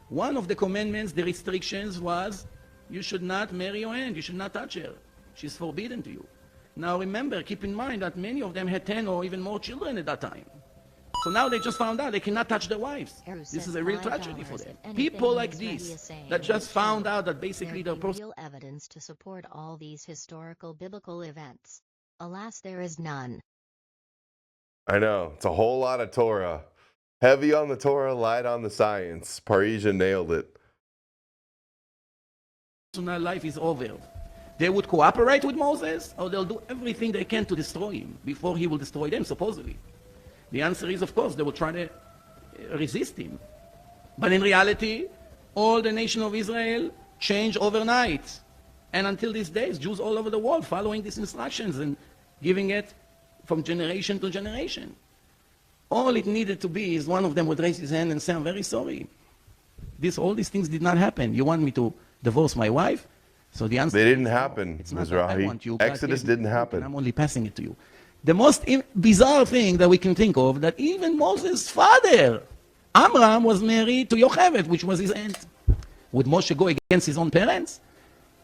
one of the commandments, the restrictions was, you should not marry your aunt, you should not touch her. She's forbidden to you. Now remember, keep in mind that many of them had 10 or even more children at that time. So now they just found out they cannot touch their wives. This is a real tragedy for them. People like this that just found out that basically their person. Real evidence to support all these historical biblical events. Alas, there is none. I know. It's a whole lot of Torah. Heavy on the Torah, light on the science. Parisia nailed it. Personal life is over. They would cooperate with Moses, or they'll do everything they can to destroy him before he will destroy them, supposedly. The answer is, of course, they will try to resist him. But in reality, all the nation of Israel changed overnight. And until these days, Jews all over the world following these instructions and giving it from generation to generation. All it needed to be is one of them would raise his hand and say, I'm very sorry. All these things did not happen. You want me to divorce my wife? So the answer They didn't is happen, no. It's not that I want you. Mizrahi. Exodus didn't happen. I'm only passing it to you. The most bizarre thing that we can think of, that even Moses' father, Amram, was married to Yocheved, which was his aunt. Would Moshe go against his own parents?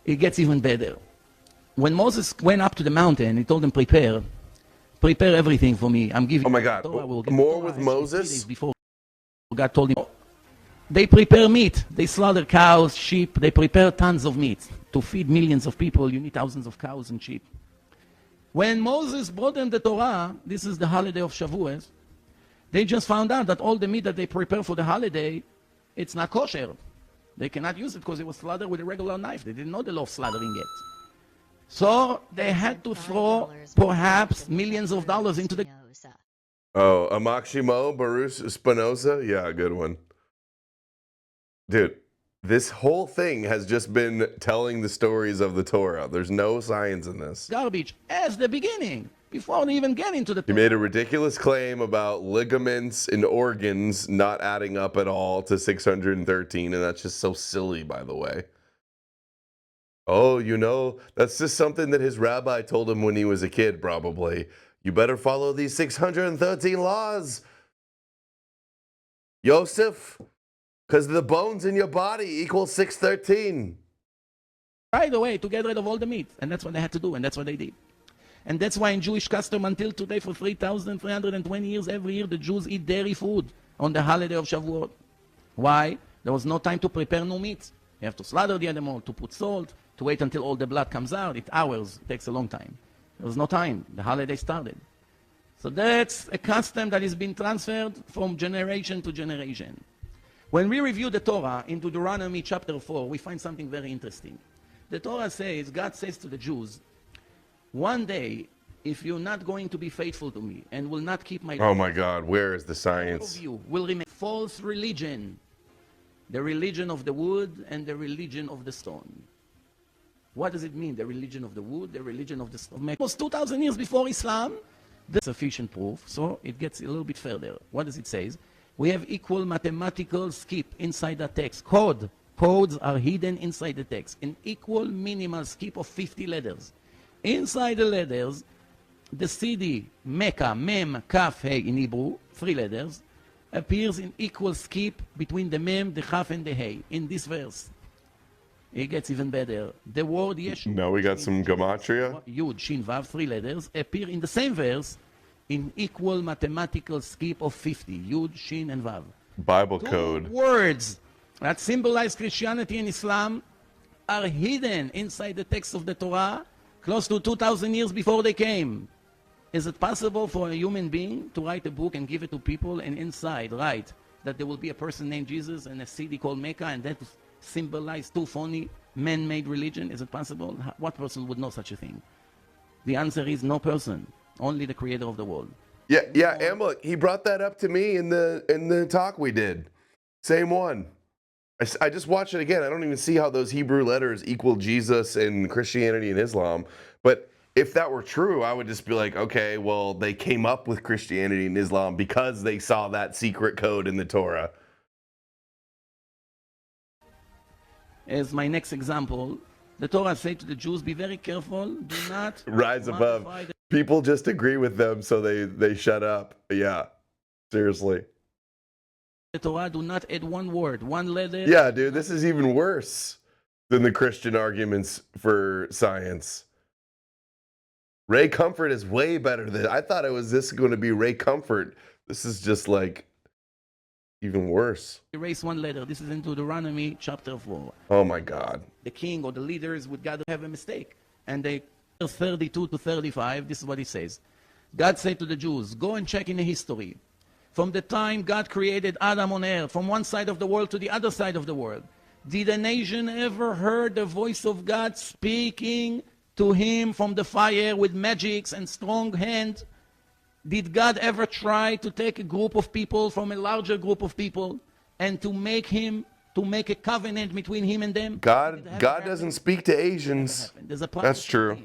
It gets even better. When Moses went up to the mountain, he told them, prepare everything for me. I'm giving Oh my God. Torah, More with Moses? Before God told him, they prepare meat. They slaughter cows, sheep. They prepare tons of meat. To feed millions of people, you need thousands of cows and sheep. When Moses brought them the Torah, this is the holiday of Shavuos, they just found out that all the meat that they prepare for the holiday, it's not kosher. They cannot use it because it was slaughtered with a regular knife. They didn't know the law of slaughtering it. So they had to throw perhaps millions of dollars into the... Oh, Amakshimo, Baruch Spinoza? Yeah, good one. Dude, this whole thing has just been telling the stories of the Torah. There's no science in this. Garbage as the beginning, before they even get into the... He made a ridiculous claim about ligaments and organs not adding up at all to 613, and that's just so silly, by the way. Oh, you know, that's just something that his rabbi told him when he was a kid, probably. You better follow these 613 laws, Yosef, because the bones in your body equal 613. Right away to get rid of all the meat. And that's what they had to do, and that's what they did. And that's why in Jewish custom, until today, for 3,320 years, every year, the Jews eat dairy food on the holiday of Shavuot. Why? There was no time to prepare new meat. You have to slaughter the animal, to put salt, to wait until all the blood comes out. It's hours. It takes a long time. There was no time. The holiday started. So that's a custom that has been transferred from generation to generation. When we review the Torah in Deuteronomy chapter 4, we find something very interesting. The Torah says, God says to the Jews, one day, if you're not going to be faithful to me and will not keep my... Oh my God, where is the science? ...of you will remain false religion, the religion of the wood and the religion of the stone. What does it mean, the religion of the wood, the religion of the stone? Almost 2,000 years before Islam, there's sufficient proof, so it gets a little bit further. What does it say? We have equal mathematical skip inside the text. Codes are hidden inside the text. An equal minimal skip of 50 letters. Inside the letters, the CD, Mecca, Mem, Kaf, Hey in Hebrew, 3 letters, appears in equal skip between the Mem, the Kaf, and the Hey in this verse. It gets even better. The word Yeshua. Now we got some gematria. Yud, Shin, Vav, 3 letters, appear in the same verse in equal mathematical skip of 50. Yud, Shin, and Vav. Bible Two code. words that symbolize Christianity and Islam are hidden inside the text of the Torah close to 2,000 years before they came. Is it possible for a human being to write a book and give it to people and inside write that there will be a person named Jesus and a city called Mecca and that symbolize two phony man-made religion? Is it possible? What person would know such a thing? The answer is no person, only the creator of the world. Yeah, Amalek, he brought that up to me in the talk we did. Same one. I just watched it again. I don't even see how those Hebrew letters equal Jesus and Christianity and Islam. But if that were true, I would just be like, okay, well, they came up with Christianity and Islam because they saw that secret code in the Torah. As my next example, the Torah says to the Jews, be very careful, do not Rise above. People just agree with them, so they shut up. Yeah, seriously. The Torah, do not add one word, one letter. Yeah, dude, this is even worse than the Christian arguments for science. Ray Comfort is way better than I thought. This going to be Ray Comfort. This is just like even worse. Erase one letter. This is in Deuteronomy chapter 4. Oh my God. The king or the leaders would gather have a mistake. And they 32 to 35, this is what he says. God said to the Jews, go and check in the history. From the time God created Adam on earth, from one side of the world to the other side of the world, did a nation ever heard the voice of God speaking to him from the fire with magics and strong hand? Did God ever try to take a group of people from a larger group of people and to make a covenant between him and them? God doesn't speak to Asians. There's a promise That's true.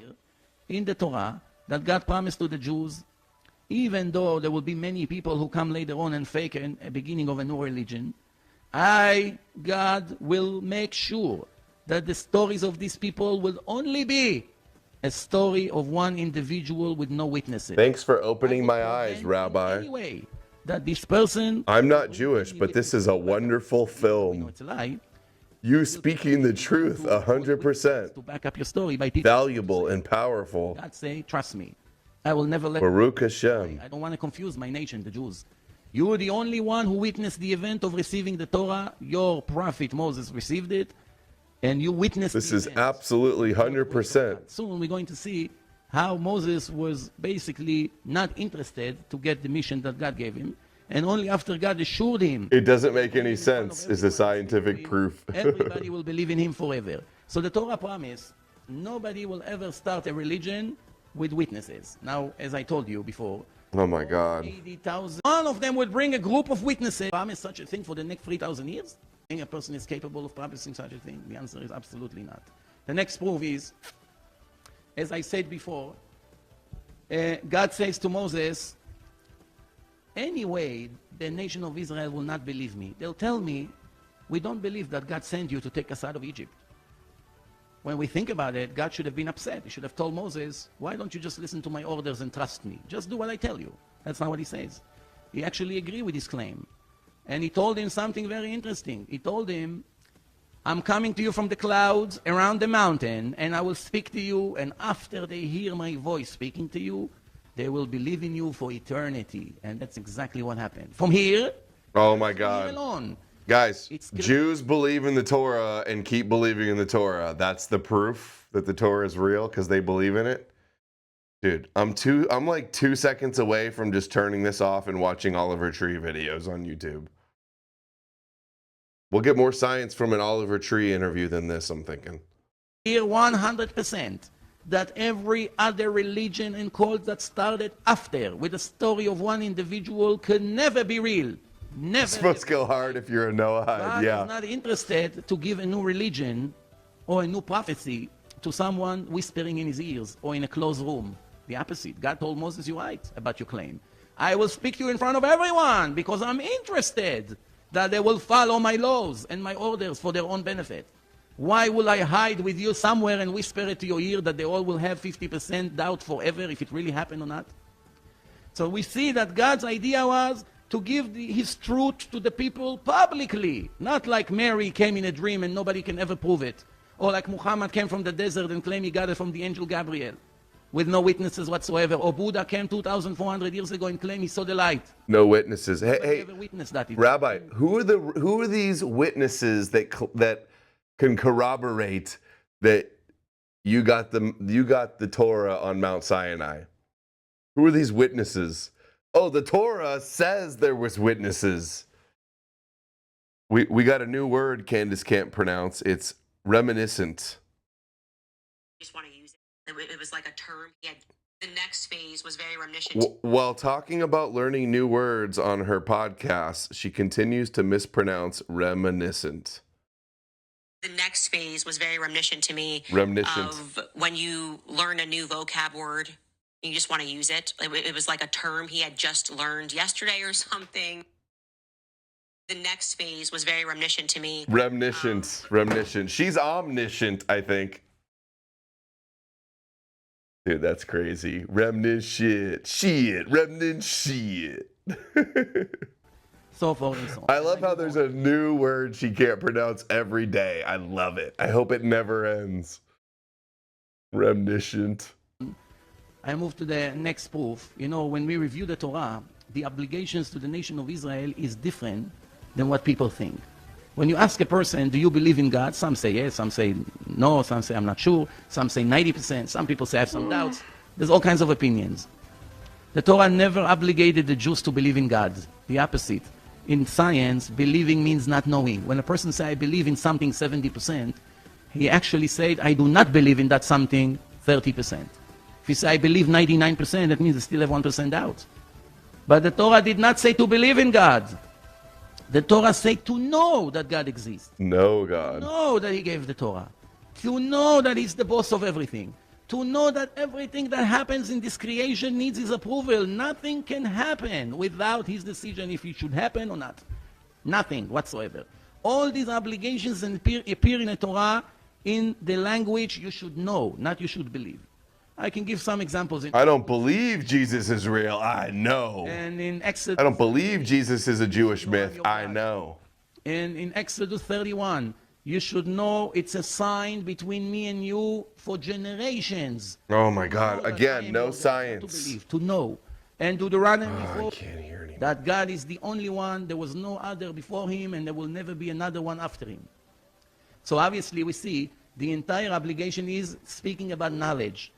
in the Torah that God promised to the Jews, even though there will be many people who come later on and fake a beginning of a new religion, God, will make sure that the stories of these people will only be a story of one individual with no witnesses. Thanks for opening my eyes, Rabbi. Anyway, that this person... I'm not Jewish, but this is a wonderful film. It's a lie. You speaking the truth, 100%. To back up your story by people. Valuable and powerful. God say, trust me, I will never let... Baruch Hashem. I don't want to confuse my nation, the Jews. You were the only one who witnessed the event of receiving the Torah. Your prophet Moses received it, and you witnessed this the is event. Absolutely 100%. Soon we're going to see how Moses was basically not interested to get the mission that God gave him, and only after God assured him... It doesn't make any sense, is the scientific proof. Everybody will believe in him forever. So the Torah promised, nobody will ever start a religion with witnesses. Now, as I told you before, oh my God. 80,000. One of them would bring a group of witnesses. Promise such a thing for the next 3,000 years? Think a person is capable of promising such a thing? The answer is absolutely not. The next proof is, as I said before, God says to Moses, anyway, the nation of Israel will not believe me. They'll tell me, we don't believe that God sent you to take us out of Egypt. When we think about it, God should have been upset. He should have told Moses, why don't you just listen to my orders and trust me? Just do what I tell you. That's not what he says. He actually agreed with his claim. And he told him something very interesting. He told him, I'm coming to you from the clouds around the mountain, and I will speak to you, and after they hear my voice speaking to you, they will believe in you for eternity. And that's exactly what happened. From here, oh my God. alone, guys, Jews believe in the Torah and keep believing in the Torah. That's the proof that the Torah is real because they believe in it. Dude, I'm like 2 seconds away from just turning this off and watching Oliver Tree videos on YouTube. We'll get more science from an Oliver Tree interview than this, I'm thinking. Here 100% that every other religion and cult that started after with the story of one individual could never be real. Never. It's supposed to go hard if you're a Noahide, God yeah. is not interested to give a new religion or a new prophecy to someone whispering in his ears or in a closed room. The opposite. God told Moses, you're right about your claim. I will speak to you in front of everyone because I'm interested that they will follow my laws and my orders for their own benefit. Why will I hide with you somewhere and whisper it to your ear that they all will have 50% doubt forever if it really happened or not? So we see that God's idea was to give his truth to the people publicly, not like Mary came in a dream and nobody can ever prove it, Or like Muhammad came from the desert and claimed he got it from the angel Gabriel with no witnesses whatsoever. Or Buddha came 2,400 years ago and claimed he saw the light. No witnesses. Hey, Nobody hey, ever witnessed that. Rabbi, who are these witnesses that can corroborate that you got the Torah on Mount Sinai? Who are these witnesses? Oh, the Torah says there was witnesses. We got a new word Candace can't pronounce. It's reminiscent. Just want to use it. It was like a term. He had the next phase was very reminiscent. While talking about learning new words on her podcast, she continues to mispronounce reminiscent. The next phase was very reminiscent to me Reminiscent. of when you learn a new vocab word, you just want to use it. It was like a term he had just learned yesterday or something. The next phase was very reminiscent to me. Reminiscent. She's omniscient, I think. Dude, that's crazy. Reminiscent. Remnant shit. So forth and so on. I love how there's a new word she can't pronounce every day. I love it. I hope it never ends. Reminiscent. I move to the next proof. You know, when we review the Torah, the obligations to the nation of Israel is different than what people think. When you ask a person, do you believe in God? Some say yes, some say no, some say I'm not sure, some say 90%, some people say I have some doubts. There's all kinds of opinions. The Torah never obligated the Jews to believe in God. The opposite. In science, believing means not knowing. When a person says, I believe in something 70%, he actually said, I do not believe in that something 30%. If you say, I believe 99%, that means you still have 1% doubt. But the Torah did not say to believe in God. The Torah said to know that God exists. No, God. To know that He gave the Torah. To know that He's the boss of everything. To know that everything that happens in this creation needs His approval. Nothing can happen without His decision if it should happen or not. Nothing whatsoever. All these obligations appear in the Torah in the language you should know, not you should believe. I can give some examples. I don't believe Jesus is real. I know. And in Exodus, I don't believe Jesus is a Jewish myth. I know. And in Exodus 31, you should know it's a sign between me and you for generations. Oh my God. Know that I Again, am no your God, science. to believe, to know. And Deuteronomy I 4, can't hear anymore. that God is the only one, there was no other before Him, and there will never be another one after Him. So obviously we see the entire obligation is speaking about knowledge.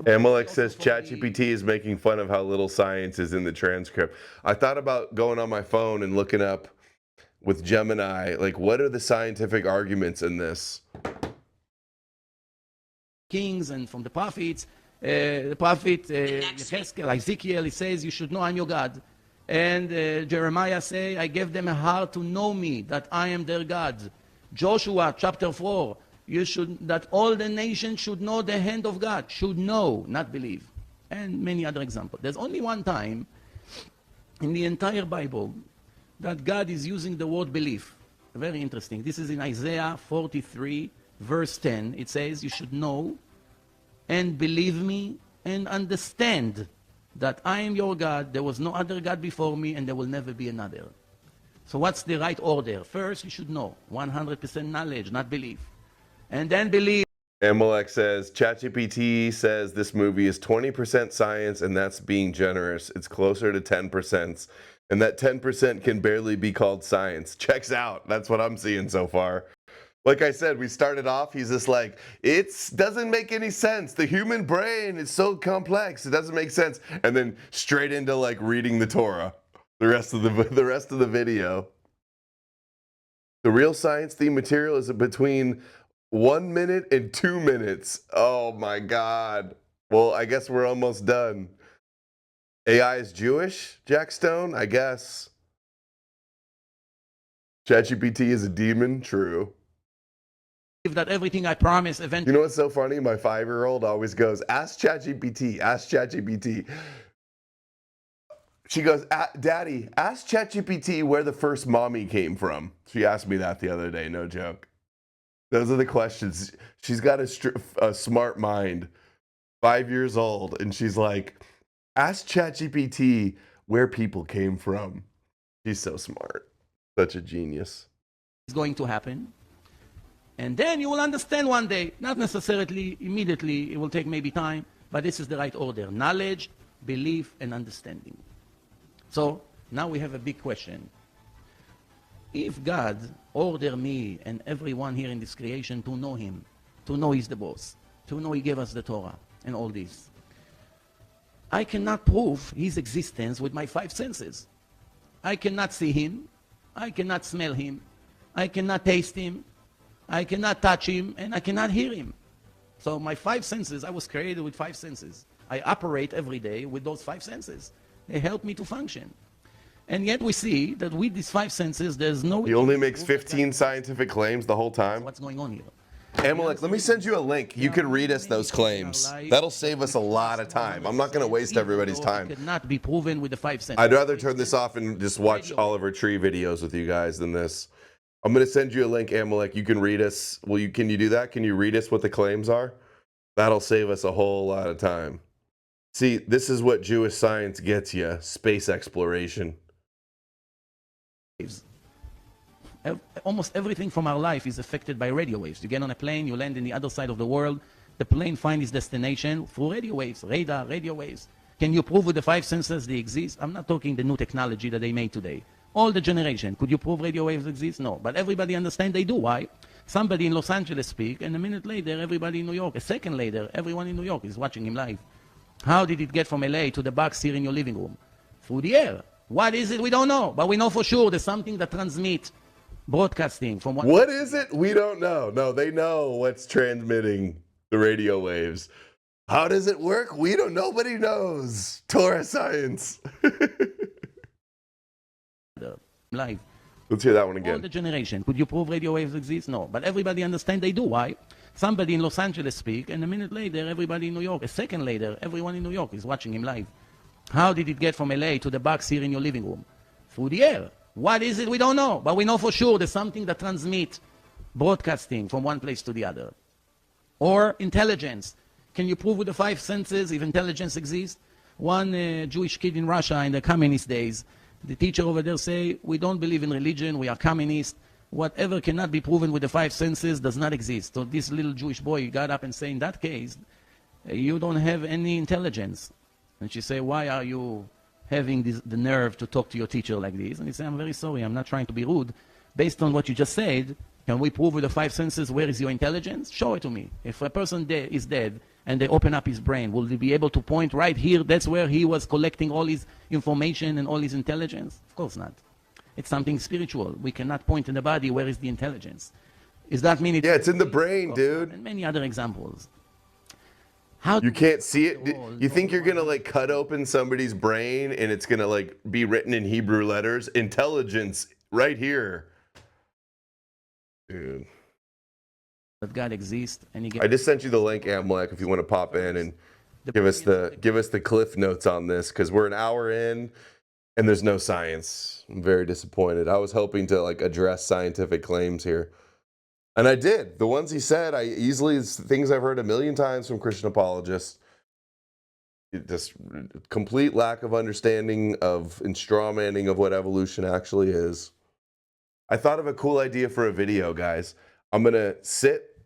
Amalek says ChatGPT is making fun of how little science is in the transcript. I thought about going on my phone and looking up with Gemini, like, what are the scientific arguments in this? Kings and from the prophets, the prophet Yechezkel, Ezekiel, he says, you should know I'm your God. And Jeremiah say, I gave them a heart to know me, that I am their God. Joshua chapter 4, that all the nations should know the hand of God, should know, not believe. And many other examples. There's only one time in the entire Bible that God is using the word belief. Very interesting. This is in Isaiah 43, verse 10. It says, you should know and believe me and understand that I am your God. There was no other God before me, and there will never be another. So what's the right order? First, you should know. 100% knowledge, not belief. And then believe. Amalek says, ChatGPT says this movie is 20% science, and that's being generous. It's closer to 10%. And that 10% can barely be called science. Checks out. That's what I'm seeing so far. Like I said, we started off, he's just like, it doesn't make any sense. The human brain is so complex. It doesn't make sense. And then straight into like reading the Torah. The rest of the video. The real science theme material is between 1 minute and 2 minutes. Oh my God. Well, I guess we're almost done. AI is Jewish, Jack Stone? I guess. ChatGPT is a demon? True. That everything I promise eventually. You know what's so funny? My 5-year-old always goes, ask ChatGPT, ask ChatGPT. She goes, Daddy, ask ChatGPT where the first mommy came from. She asked me that the other day, no joke. Those are the questions. She's got a smart mind, 5 years old, and she's like, ask ChatGPT where people came from. She's so smart. Such a genius. It's going to happen. And then you will understand one day, not necessarily immediately, it will take maybe time, but this is the right order: knowledge, belief, and understanding. So now we have a big question. If God ordered me and everyone here in this creation to know him, to know he's the boss, to know he gave us the Torah and all this, I cannot prove his existence with my five senses. I cannot see him, I cannot smell him, I cannot taste him, I cannot touch him, and I cannot hear him. So my five senses, I was created with five senses. I operate every day with those five senses. They help me to function. And yet we see that with these five senses, there's no... He only makes 15 scientific claims the whole time. What's going on here? Amalek, let me send you a link. You can read us those claims. That'll save us a lot of time. I'm not going to waste everybody's time. It cannot be proven with the five senses. I'd rather turn this off and just watch Oliver Tree videos with you guys than this. I'm going to send you a link, Amalek. You can read us. Can you do that? Can you read us what the claims are? That'll save us a whole lot of time. See, this is what Jewish science gets you: space exploration. Almost everything from our life is affected by radio waves. You get on a plane, you land in the other side of the world. The plane finds its destination through radio waves, radar, radio waves. Can you prove with the five senses they exist? I'm not talking the new technology that they made today. All the generation, could you prove radio waves exist? No, but everybody understands they do. Why? Somebody in Los Angeles speak, and a minute later, everybody in New York, a second later, everyone in New York is watching him live. How did it get from LA to the box here in your living room? Through the air. What is it? We don't know, but we know for sure there's something that transmits broadcasting from one... What is it? We don't know. No, they know what's transmitting the radio waves. How does it work? We don't. Nobody knows. Torah science. Live. Let's hear that one All again. the generation. Could you prove radio waves exist? No, but everybody understands they do. Why? Somebody in Los Angeles speak, and a minute later, everybody in New York, a second later, everyone in New York is watching him live. How did it get from LA to the box here in your living room? Through the air. What is it? We don't know, but we know for sure there's something that transmits broadcasting from one place to the other. Or intelligence. Can you prove with the five senses if intelligence exists? One Jewish kid in Russia in the communist days, the teacher over there say, we don't believe in religion, we are communist. Whatever cannot be proven with the five senses does not exist. So this little Jewish boy got up and said, in that case, you don't have any intelligence. And she said, why are you having the nerve to talk to your teacher like this? And he said, I'm very sorry, I'm not trying to be rude. Based on what you just said, can we prove with the five senses where is your intelligence? Show it to me. If a person is dead and they open up his brain, will they be able to point right here, that's where he was collecting all his information and all his intelligence? Of course not. It's something spiritual. We cannot point in the body where is the intelligence. Does that mean Yeah, it's in the brain, dude. And many other examples. You can't see it. You think you're gonna like cut open somebody's brain and it's gonna like be written in Hebrew letters? Intelligence right here, dude. That God exists, and he I just sent you the link, Amalek, if you want to pop in and give us the cliff notes on this, because we're an hour in and there's no science. I'm very disappointed. I was hoping to like address scientific claims here. And I did. The ones he said, it's things I've heard a million times from Christian apologists. Just complete lack of understanding of and strawmanning of what evolution actually is. I thought of a cool idea for a video, guys. I'm going to sit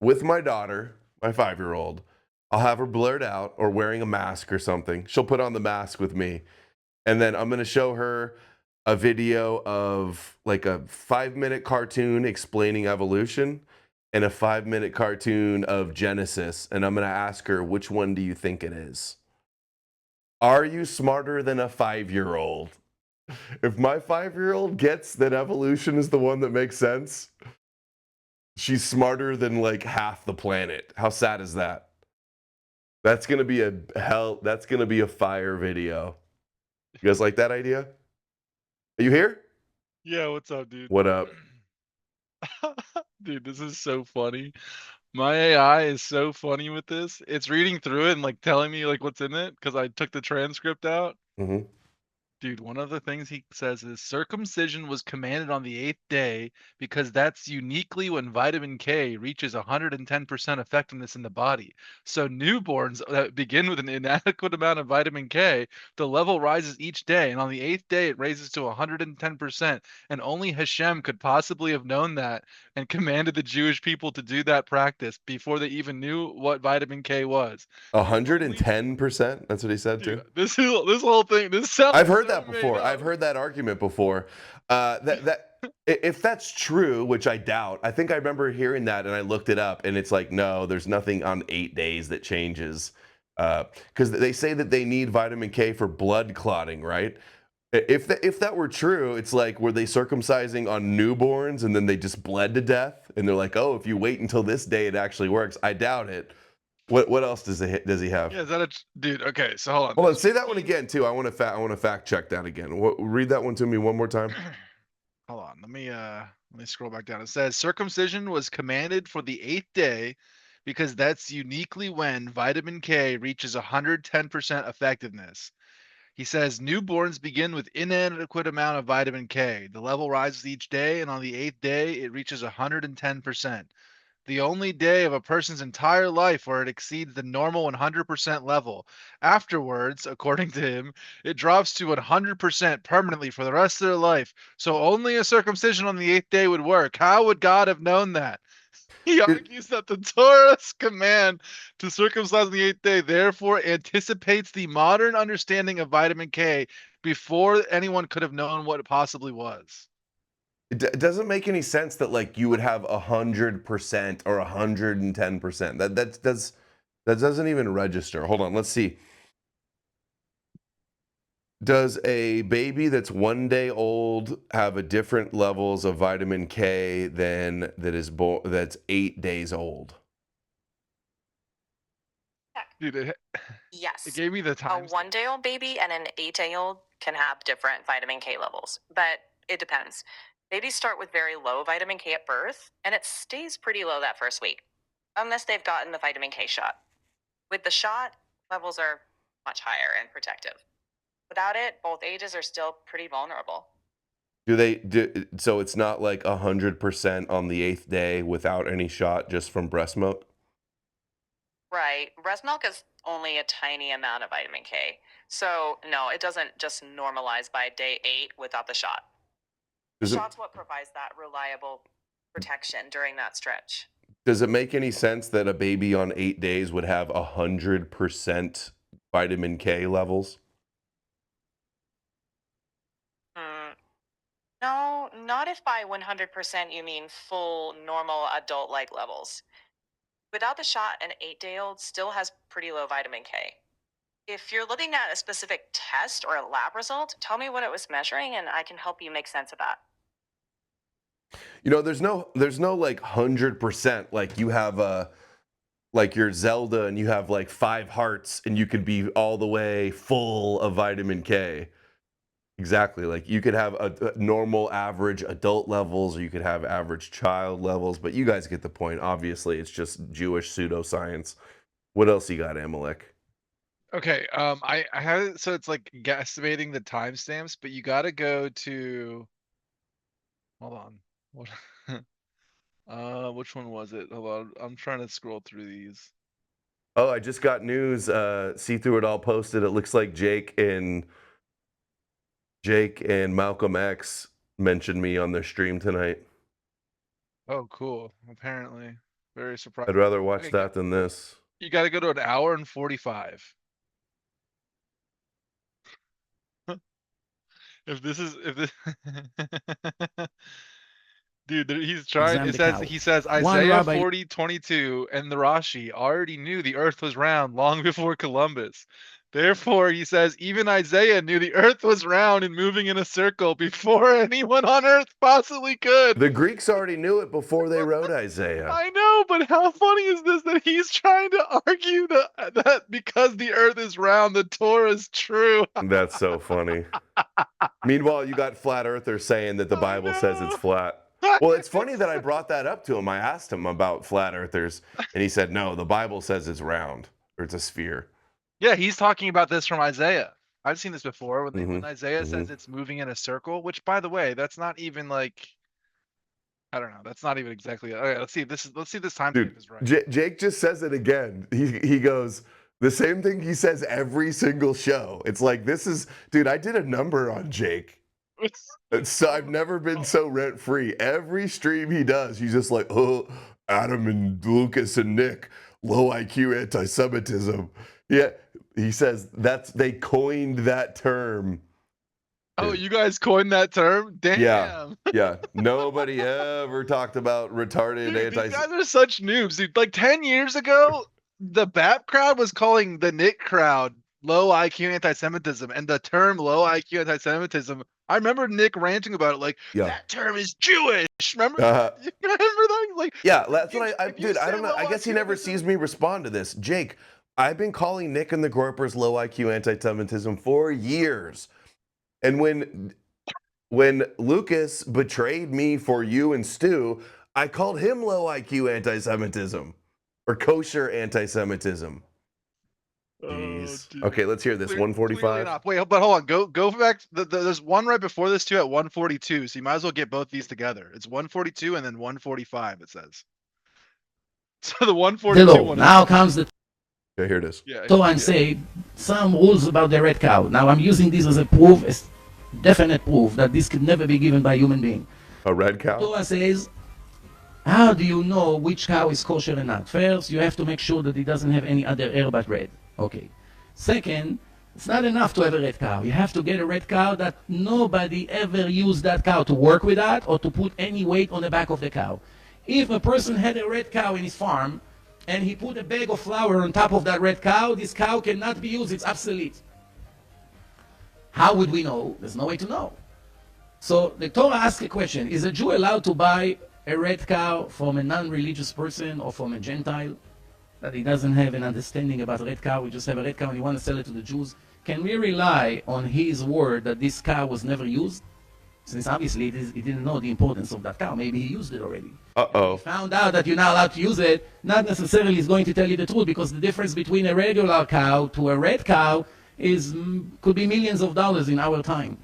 with my daughter, my 5-year-old. I'll have her blurred out or wearing a mask or something. She'll put on the mask with me. And then I'm going to show her a video of like a 5-minute cartoon explaining evolution and a 5-minute cartoon of Genesis. And I'm going to ask her, which one do you think it is? Are you smarter than a 5-year-old? If my 5-year-old gets that evolution is the one that makes sense, she's smarter than like half the planet. How sad is that? That's going to be that's going to be a fire video. You guys like that idea? Are you here? Yeah, what's up, dude? What up? Dude, this is so funny. My AI is so funny with this. It's reading through it and like telling me like what's in it because I took the transcript out. Mm-hmm. Dude, one of the things he says is circumcision was commanded on the 8th day because that's uniquely when vitamin K reaches 110% effectiveness in the body. So newborns that begin with an inadequate amount of vitamin K, the level rises each day, and on the 8th day it raises to 110%, and only Hashem could possibly have known that and commanded the Jewish people to do that practice before they even knew what vitamin K was. 110%. That's what he said Dude, too. this whole thing, this sounds I've heard so that made before. up. I've heard that argument before. If that's true, which I doubt, I think I remember hearing that and I looked it up, and it's like, no, there's nothing on 8 days that changes, because they say that they need vitamin K for blood clotting, right? If that were true, it's like, were they circumcising on newborns and then they just bled to death? And they're like, oh, if you wait until this day, it actually works. I doubt it. What else does he have? Yeah, is that dude? Okay, so hold on. Hold on, say that one again too. I want to fact check that again. Read that one to me one more time. Hold on, let me scroll back down. It says circumcision was commanded for the 8th day because that's uniquely when vitamin K reaches 110% effectiveness. He says newborns begin with inadequate amount of vitamin K. The level rises each day, and on the 8th day, it reaches 110%. The only day of a person's entire life where it exceeds the normal 100% level. Afterwards, according to him, it drops to 100% permanently for the rest of their life. So only a circumcision on the 8th day would work. How would God have known that? He argues that the Torah's command to circumcise on the 8th day therefore anticipates the modern understanding of vitamin K before anyone could have known what it possibly was. It doesn't make any sense that like you would have 100% or 110%. That doesn't even register. Hold on, let's see. Does a baby that's 1 day old have a different levels of vitamin K than that's 8 days old? Dude, Yes. it gave me the A time. 1-day-old baby and an 8-day-old can have different vitamin K levels, but it depends. Babies start with very low vitamin K at birth, and it stays pretty low that first week, unless they've gotten the vitamin K shot. With the shot, levels are much higher and protective. Without it, both ages are still pretty vulnerable. So it's not like 100% on the 8th day without any shot, just from breast milk? Right. Breast milk is only a tiny amount of vitamin K. So, no, it doesn't just normalize by day 8 without the shot. The shot's what provides that reliable protection during that stretch. Does it make any sense that a baby on 8 days would have 100% vitamin K levels? No, not if by 100% you mean full, normal, adult-like levels. Without the shot, an 8-day-old still has pretty low vitamin K. If you're looking at a specific test or a lab result, tell me what it was measuring and I can help you make sense of that. You know, there's no like 100%, like you have like your Zelda and you have like 5 hearts and you could be all the way full of vitamin K. Exactly. Like you could have a normal average adult levels, or you could have average child levels, but you guys get the point. Obviously, it's just Jewish pseudoscience. What else you got, Amalek? Okay, I had it so it's like guesstimating the timestamps, but you got to go to. Hold on, what? Which one was it? Hold on, I'm trying to scroll through these. Oh, I just got news. See Through It All posted. It looks like Jake and Malcolm X mentioned me on their stream tonight. Oh, cool. Apparently, very surprised. I'd rather watch that than this. You got to go to an hour and 45. If this dude, he's trying. It says he says Isaiah 40:22 and the Rashi already knew the earth was round long before Columbus. Therefore, he says even Isaiah knew the earth was round and moving in a circle before anyone on earth possibly could. The Greeks already knew it before they wrote Isaiah. I know, but how funny is this that he's trying to argue that because the earth is round, the Torah is true? That's so funny. Meanwhile, you got flat earthers saying that the Bible says it's flat. Well, it's funny that I brought that up to him. I asked him about flat earthers, and he said, no, the Bible says it's round, or it's a sphere. Yeah, he's talking about this from Isaiah. I've seen this before when Isaiah says it's moving in a circle, which by the way, that's not even like, I don't know. That's not even exactly. Okay, let's see if this timestamp Dude, is right. Jake just says it again. He goes the same thing he says every single show. It's like, this is, dude, I did a number on Jake. So I've never been so rent free. Every stream he does, he's just like, oh, Adam and Lucas and Nick, low IQ anti-Semitism. Yeah, he says they coined that term. Oh, you guys coined that term? Damn. Yeah. Nobody ever talked about retarded Dude, anti. these guys are such noobs, dude. Like 10 years ago, the BAP crowd was calling the Nick crowd low IQ anti-Semitism, and the term low IQ anti-Semitism. I remember Nick ranting about it, like that term is Jewish. Remember? You remember that? Like, yeah, that's what dude. I don't know. I guess he never sees me respond to this, Jake. I've been calling Nick and the Gorpers low IQ anti-Semitism for years, and when Lucas betrayed me for you and Stu, I called him low IQ anti-Semitism or kosher anti-Semitism. Jeez. Okay, let's hear this. 145. Wait, but hold on. Go back. There's one right before this too at 142. So you might as well get both these together. It's 142 and then 145. It says. So the 142 Hello. one. Now comes the Okay, here it is. and say some rules about the red cow. Now I'm using this as a proof, as definite proof that this could never be given by a human being. A red cow? Torah says, how do you know which cow is kosher or not? First, you have to make sure that it doesn't have any other hair but red. Okay. Second, it's not enough to have a red cow. You have to get a red cow that nobody ever used that cow to work with that or to put any weight on the back of the cow. If a person had a red cow in his farm and he put a bag of flour on top of that red cow, this cow cannot be used. It's obsolete. How would we know? There's no way to know. So the Torah asks a question. Is a Jew allowed to buy a red cow from a non-religious person or from a Gentile that he doesn't have an understanding about red cow? We just have a red cow and you want to sell it to the Jews. Can we rely on his word that this cow was never used? Since obviously he didn't know the importance of that cow. Maybe he used it already. Uh-oh. He found out that you're not allowed to use it, not necessarily is going to tell you the truth, because the difference between a regular cow to a red cow could be millions of dollars in our time.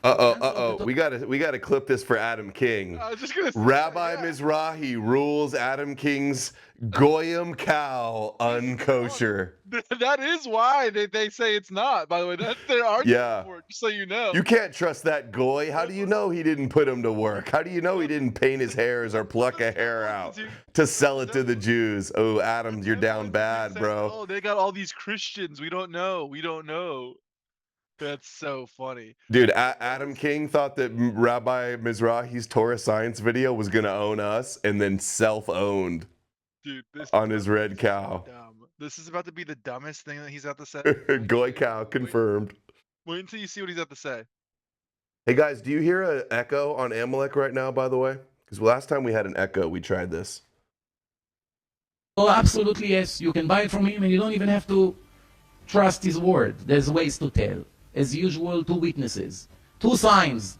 We gotta clip this for Adam King. I was just gonna say, Rabbi Mizrahi rules Adam King's Goyim cow unkosher. That is why they say it's not. By the way, that's their argument for it, just so you know. You can't trust that goy. How do you know he didn't put him to work? How do you know he didn't paint his hairs or pluck a hair out to sell it to the Jews? Oh, Adam, you're down bad, bro. Oh, they got all these Christians. We don't know. That's so funny. Dude, Adam King thought that Rabbi Mizrahi's Torah science video was going to own us and then self-owned on his red cow. This is about to be the dumbest thing that he's about to say. Goy cow confirmed. Wait until you see what he's about to say. Hey guys, do you hear an echo on Amalek right now, by the way? Because last time we had an echo, we tried this. Oh, absolutely, yes. You can buy it from him and you don't even have to trust his word. There's ways to tell. As usual, 2 witnesses, 2 signs.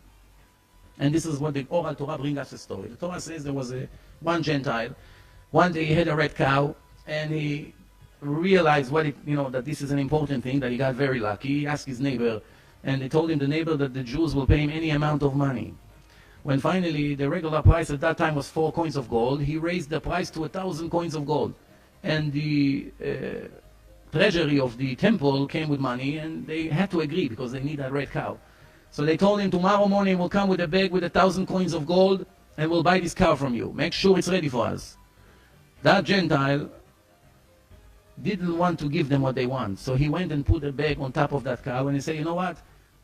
And this is what the oral Torah brings us a story. The Torah says there was one Gentile. One day he had a red cow and he realized that this is an important thing, that he got very lucky. He asked his neighbor, and they told him, the neighbor, that the Jews will pay him any amount of money. When finally the regular price at that time was 4 coins of gold, he raised the price to 1,000 coins of gold. And the treasury of the temple came with money, and they had to agree because they need that red cow. So they told him, tomorrow morning we'll come with a bag with 1,000 coins of gold and we'll buy this cow from you. Make sure it's ready for us. That Gentile didn't want to give them what they want. So he went and put a bag on top of that cow and he said, you know what?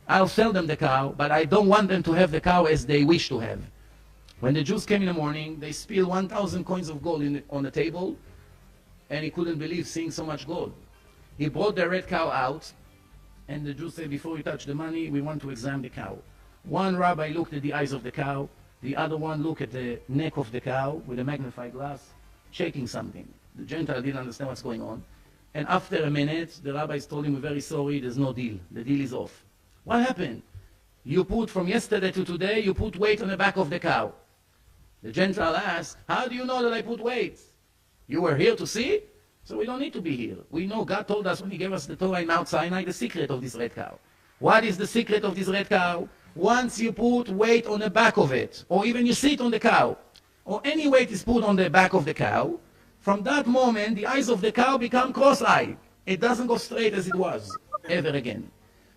I'll sell them the cow, but I don't want them to have the cow as they wish to have. When the Jews came in the morning, they spilled 1,000 coins of gold on the table, and he couldn't believe seeing so much gold. He brought the red cow out, and the Jews said, before you touch the money, we want to examine the cow. One rabbi looked at the eyes of the cow, the other one looked at the neck of the cow with a magnifying glass, checking something. The Gentile didn't understand what's going on. And after a minute, the rabbis told him, we're very sorry, there's no deal. The deal is off. What happened? You put, from yesterday to today, you put weight on the back of the cow. The Gentile asked, how do you know that I put weight? You were here to see? So we don't need to be here. We know God told us when he gave us the Torah in Mount Sinai the secret of this red cow. What is the secret of this red cow? Once you put weight on the back of it, or even you sit on the cow, or any weight is put on the back of the cow, from that moment the eyes of the cow become cross-eyed. It doesn't go straight as it was ever again.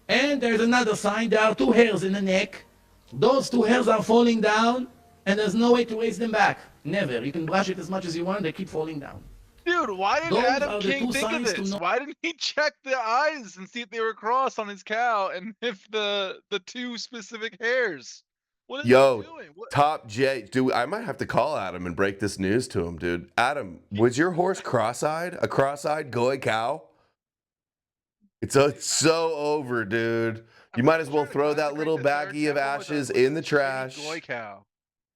And there's another sign. There are 2 hairs in the neck. Those 2 hairs are falling down, and there's no way to raise them back. Never. You can brush it as much as you want, they keep falling down. Dude, why did Those Adam are the King 2 think of signs to this? know. Why didn't he check the eyes and see if they were crossed on his cow and if the 2 specific hairs? What is he Yo, doing? What? Top J, dude, I might have to call Adam and break this news to him, dude. Adam, was your horse cross-eyed? A cross-eyed goy cow? It's so over, dude. You might as well throw that little baggie of ashes in the trash. Goy cow.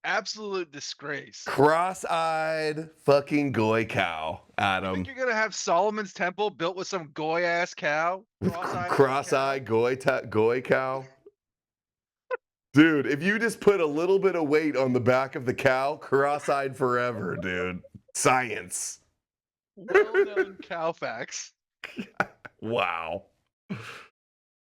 Absolute disgrace. Cross-eyed fucking goy cow, You Adam. think you're gonna have Solomon's temple built with some goy ass cow? Cross-eyed goy cow. Dude, if you just put a little bit of weight on the back of the cow, cross-eyed forever, dude. Science. Well-known cow facts. Wow.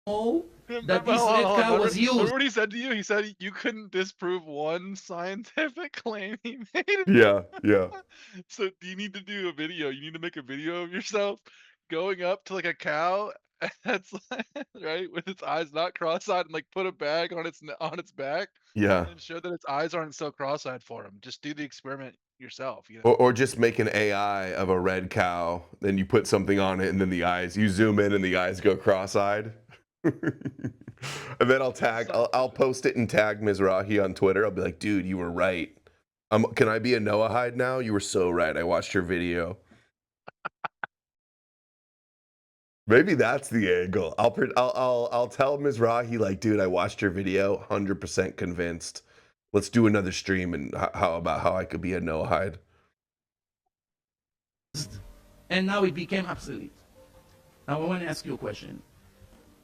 Know that this red cow was used. Remember what he said to you? He said you couldn't disprove one scientific claim he made. Yeah, yeah. So you need to do a video. You need to make a video of yourself going up to like a cow that's right with its eyes not cross-eyed and like put a bag on its back. Yeah. And show that its eyes aren't so cross-eyed for him. Just do the experiment yourself. You know? Or just make an AI of a red cow, then you put something on it, and then the eyes, you zoom in and the eyes go cross-eyed. And then I'll post it and tag Mizrahi on Twitter. I'll be like, dude, you were right. Can I be a Noahide now? You were so right. I watched your video. Maybe that's the angle. I'll tell Mizrahi, like, dude, I watched your video, 100% convinced. Let's do another stream, and how about how I could be a Noahide? And now it became obsolete. Now I want to ask you a question.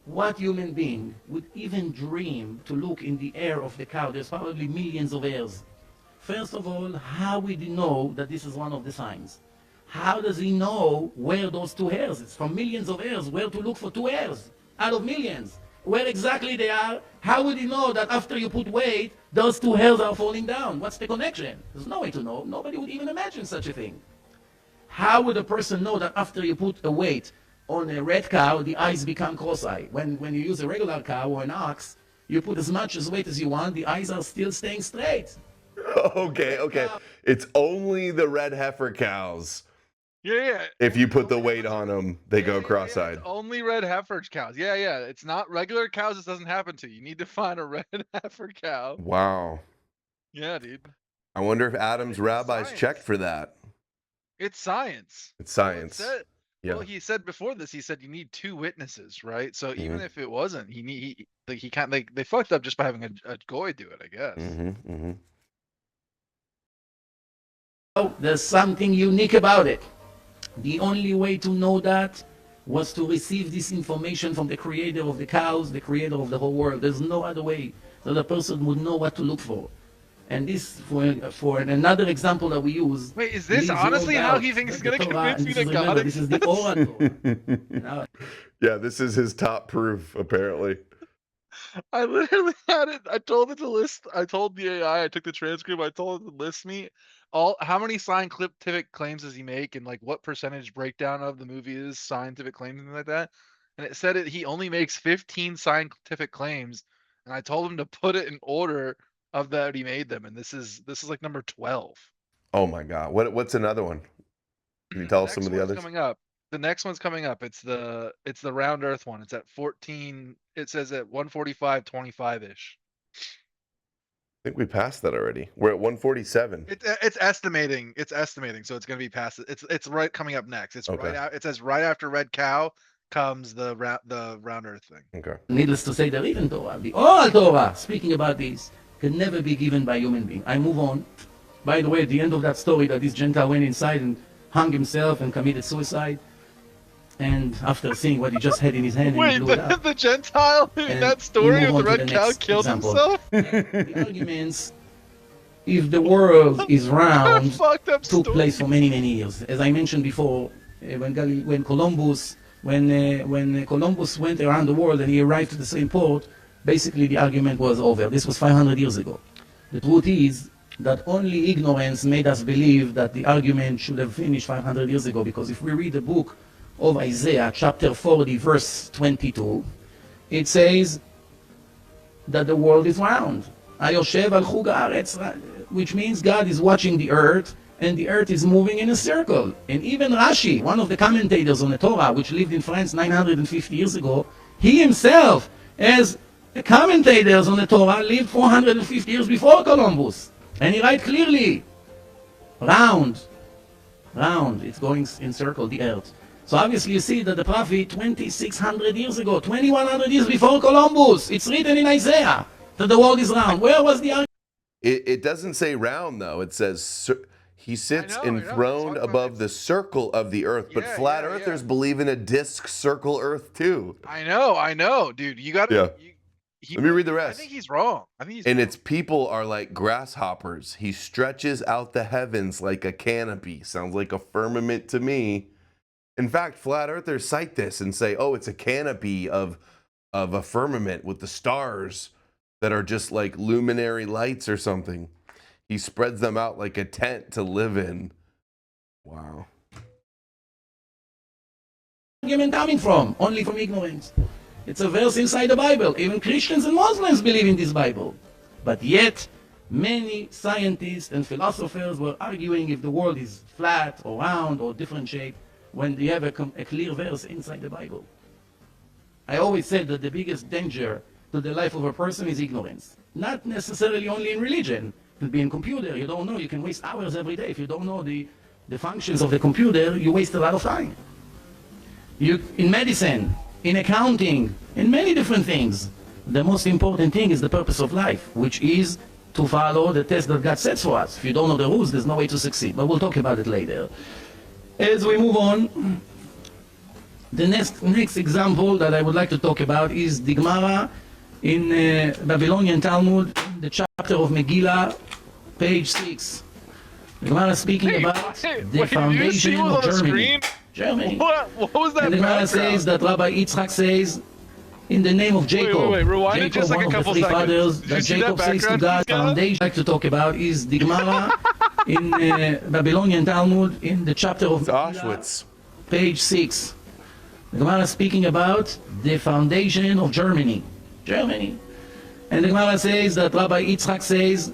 What human being would even dream to look in the hair of the cow? There's probably millions of hairs. First of all, how would he know that this is one of the signs? How does he know where those 2 hairs is? From millions of hairs, where to look for 2 hairs out of millions? Where exactly they are? How would he know that after you put weight, those 2 hairs are falling down? What's the connection? There's no way to know. Nobody would even imagine such a thing. How would a person know that after you put a weight on a red cow, the eyes become cross-eyed? When you use a regular cow or an ox, you put as much weight as you want, the eyes are still staying straight. Okay. It's only the red heifer cows. Yeah. If you put the weight on them, they go cross-eyed. Only red heifer cows. Yeah. It's not regular cows. This doesn't happen to. You need to find a red heifer cow. Wow. Yeah, dude. I wonder if Adam's rabbis checked for that. It's science. It's science. Well, he said before this. He said you need 2 witnesses, right? So even if it wasn't, he can't. They fucked up just by having a goy do it, I guess. Oh, there's something unique about it. The only way to know that was to receive this information from the creator of the cows, the creator of the whole world. There's no other way that a person would know what to look for. And this, for another example that we use. Wait, is this honestly how he thinks he's going to convince me that God exists? This is the oracle. Yeah, this is his top proof, apparently. I literally had it. I told it to list. I told the AI. I took the transcript. I told it to list me how many scientific claims does he make, and like what percentage breakdown of the movie is scientific claims and like that. And it said he only makes 15 scientific claims, and I told him to put it in order of that he made them, and this is like number 12. Oh my God! What's another one? Can you tell us some of the others? Coming up. The next one's coming up. It's the round Earth one. It's at 14. It says at 145.25 ish. I think we passed that already. We're at 147. It's estimating. It's estimating. So it's going to be past it. It's right coming up next. It's okay. Right out. It says right after red cow comes the round Earth thing. Okay. Needless to say, the written Torah, the oral Torah, speaking about this, can never be given by human being. I move on. By the way, at the end of that story, that this Gentile went inside and hung himself and committed suicide. And after seeing what he just had in his hand, wait, he blew it up. The Gentile in that story of the red cow killed himself? The arguments, if the world is round, took place for many, many years. As I mentioned before, when Columbus went around the world and he arrived to the same port, basically the argument was over. This was 500 years ago. The truth is that only ignorance made us believe that the argument should have finished 500 years ago, because if we read the book of Isaiah, chapter 40, verse 22, it says that the world is round. Ayoshev al chug haaretz, which means God is watching the earth, and the earth is moving in a circle. And even Rashi, one of the commentators on the Torah, which lived in France 950 years ago, he himself, as the commentators on the Torah, lived 450 years before Columbus. And he writes clearly, round, it's going in circle, the earth. So obviously you see that the prophet 2,600 years ago, 2,100 years before Columbus, it's written in Isaiah that the world is round. Where was the argument? It doesn't say round, though. It says he sits enthroned above the circle of the earth. But flat earthers believe in a disc circle earth, too. I know, dude. You got to... Let me read the rest. I think he's wrong. And its people are like grasshoppers. He stretches out the heavens like a canopy. Sounds like a firmament to me. In fact, flat earthers cite this and say, oh, it's a canopy of a firmament with the stars that are just like luminary lights or something. He spreads them out like a tent to live in. Wow. Argument coming from? Only from ignorance. It's a verse inside the Bible. Even Christians and Muslims believe in this Bible. But yet, many scientists and philosophers were arguing if the world is flat or round or different shape when they have a clear verse inside the Bible. I always said that the biggest danger to the life of a person is ignorance. Not necessarily only in religion. It could be in computer. You don't know. You can waste hours every day. If you don't know the functions of the computer, you waste a lot of time. In medicine, in accounting, in many different things, the most important thing is the purpose of life, which is to follow the test that God sets for us. If you don't know the rules, there's no way to succeed. But we'll talk about it later. As we move on, the next example that I would like to talk about is the Gemara in Babylonian Talmud, the chapter of Megillah, page 6. The Gemara is speaking about the foundation of Germany. What was that? And the Gemara says that Rabbi Yitzchak says, in the name of Jacob, rewind it Jacob, just like one a of the couple three seconds. fathers, Did you that see Jacob that says to background, God, Scott? foundation. I'd like to talk about is the Gemara in Babylonian Talmud, in the chapter of Auschwitz, page 6. The Gemara is speaking about the foundation of Germany. And the Gemara says that Rabbi Yitzchak says,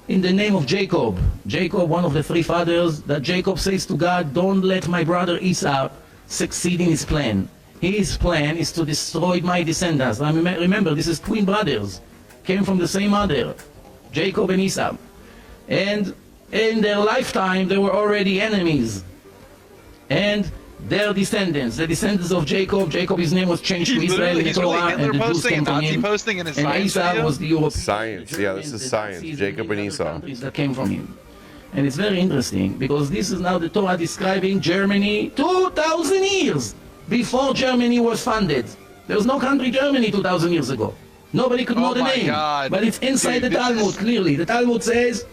in the name of Jacob, one of the three fathers, that Jacob says to God, don't let my brother Esau succeed in his plan. His plan is to destroy my descendants. I mean, remember, this is twin brothers, came from the same mother, Jacob and Esau. And in their lifetime, they were already enemies. And their descendants, the descendants of Jacob, his name was changed to Israel in the Torah, and the Jews came from him. And Esau was the European. Science, yeah, this is science. Jacob and Esau. That came from him. And it's very interesting, because this is now the Torah describing Germany 2,000 years before Germany was founded. There was no country Germany 2,000 years ago. Nobody could know the name. God. But it's inside the Talmud, clearly. The Talmud says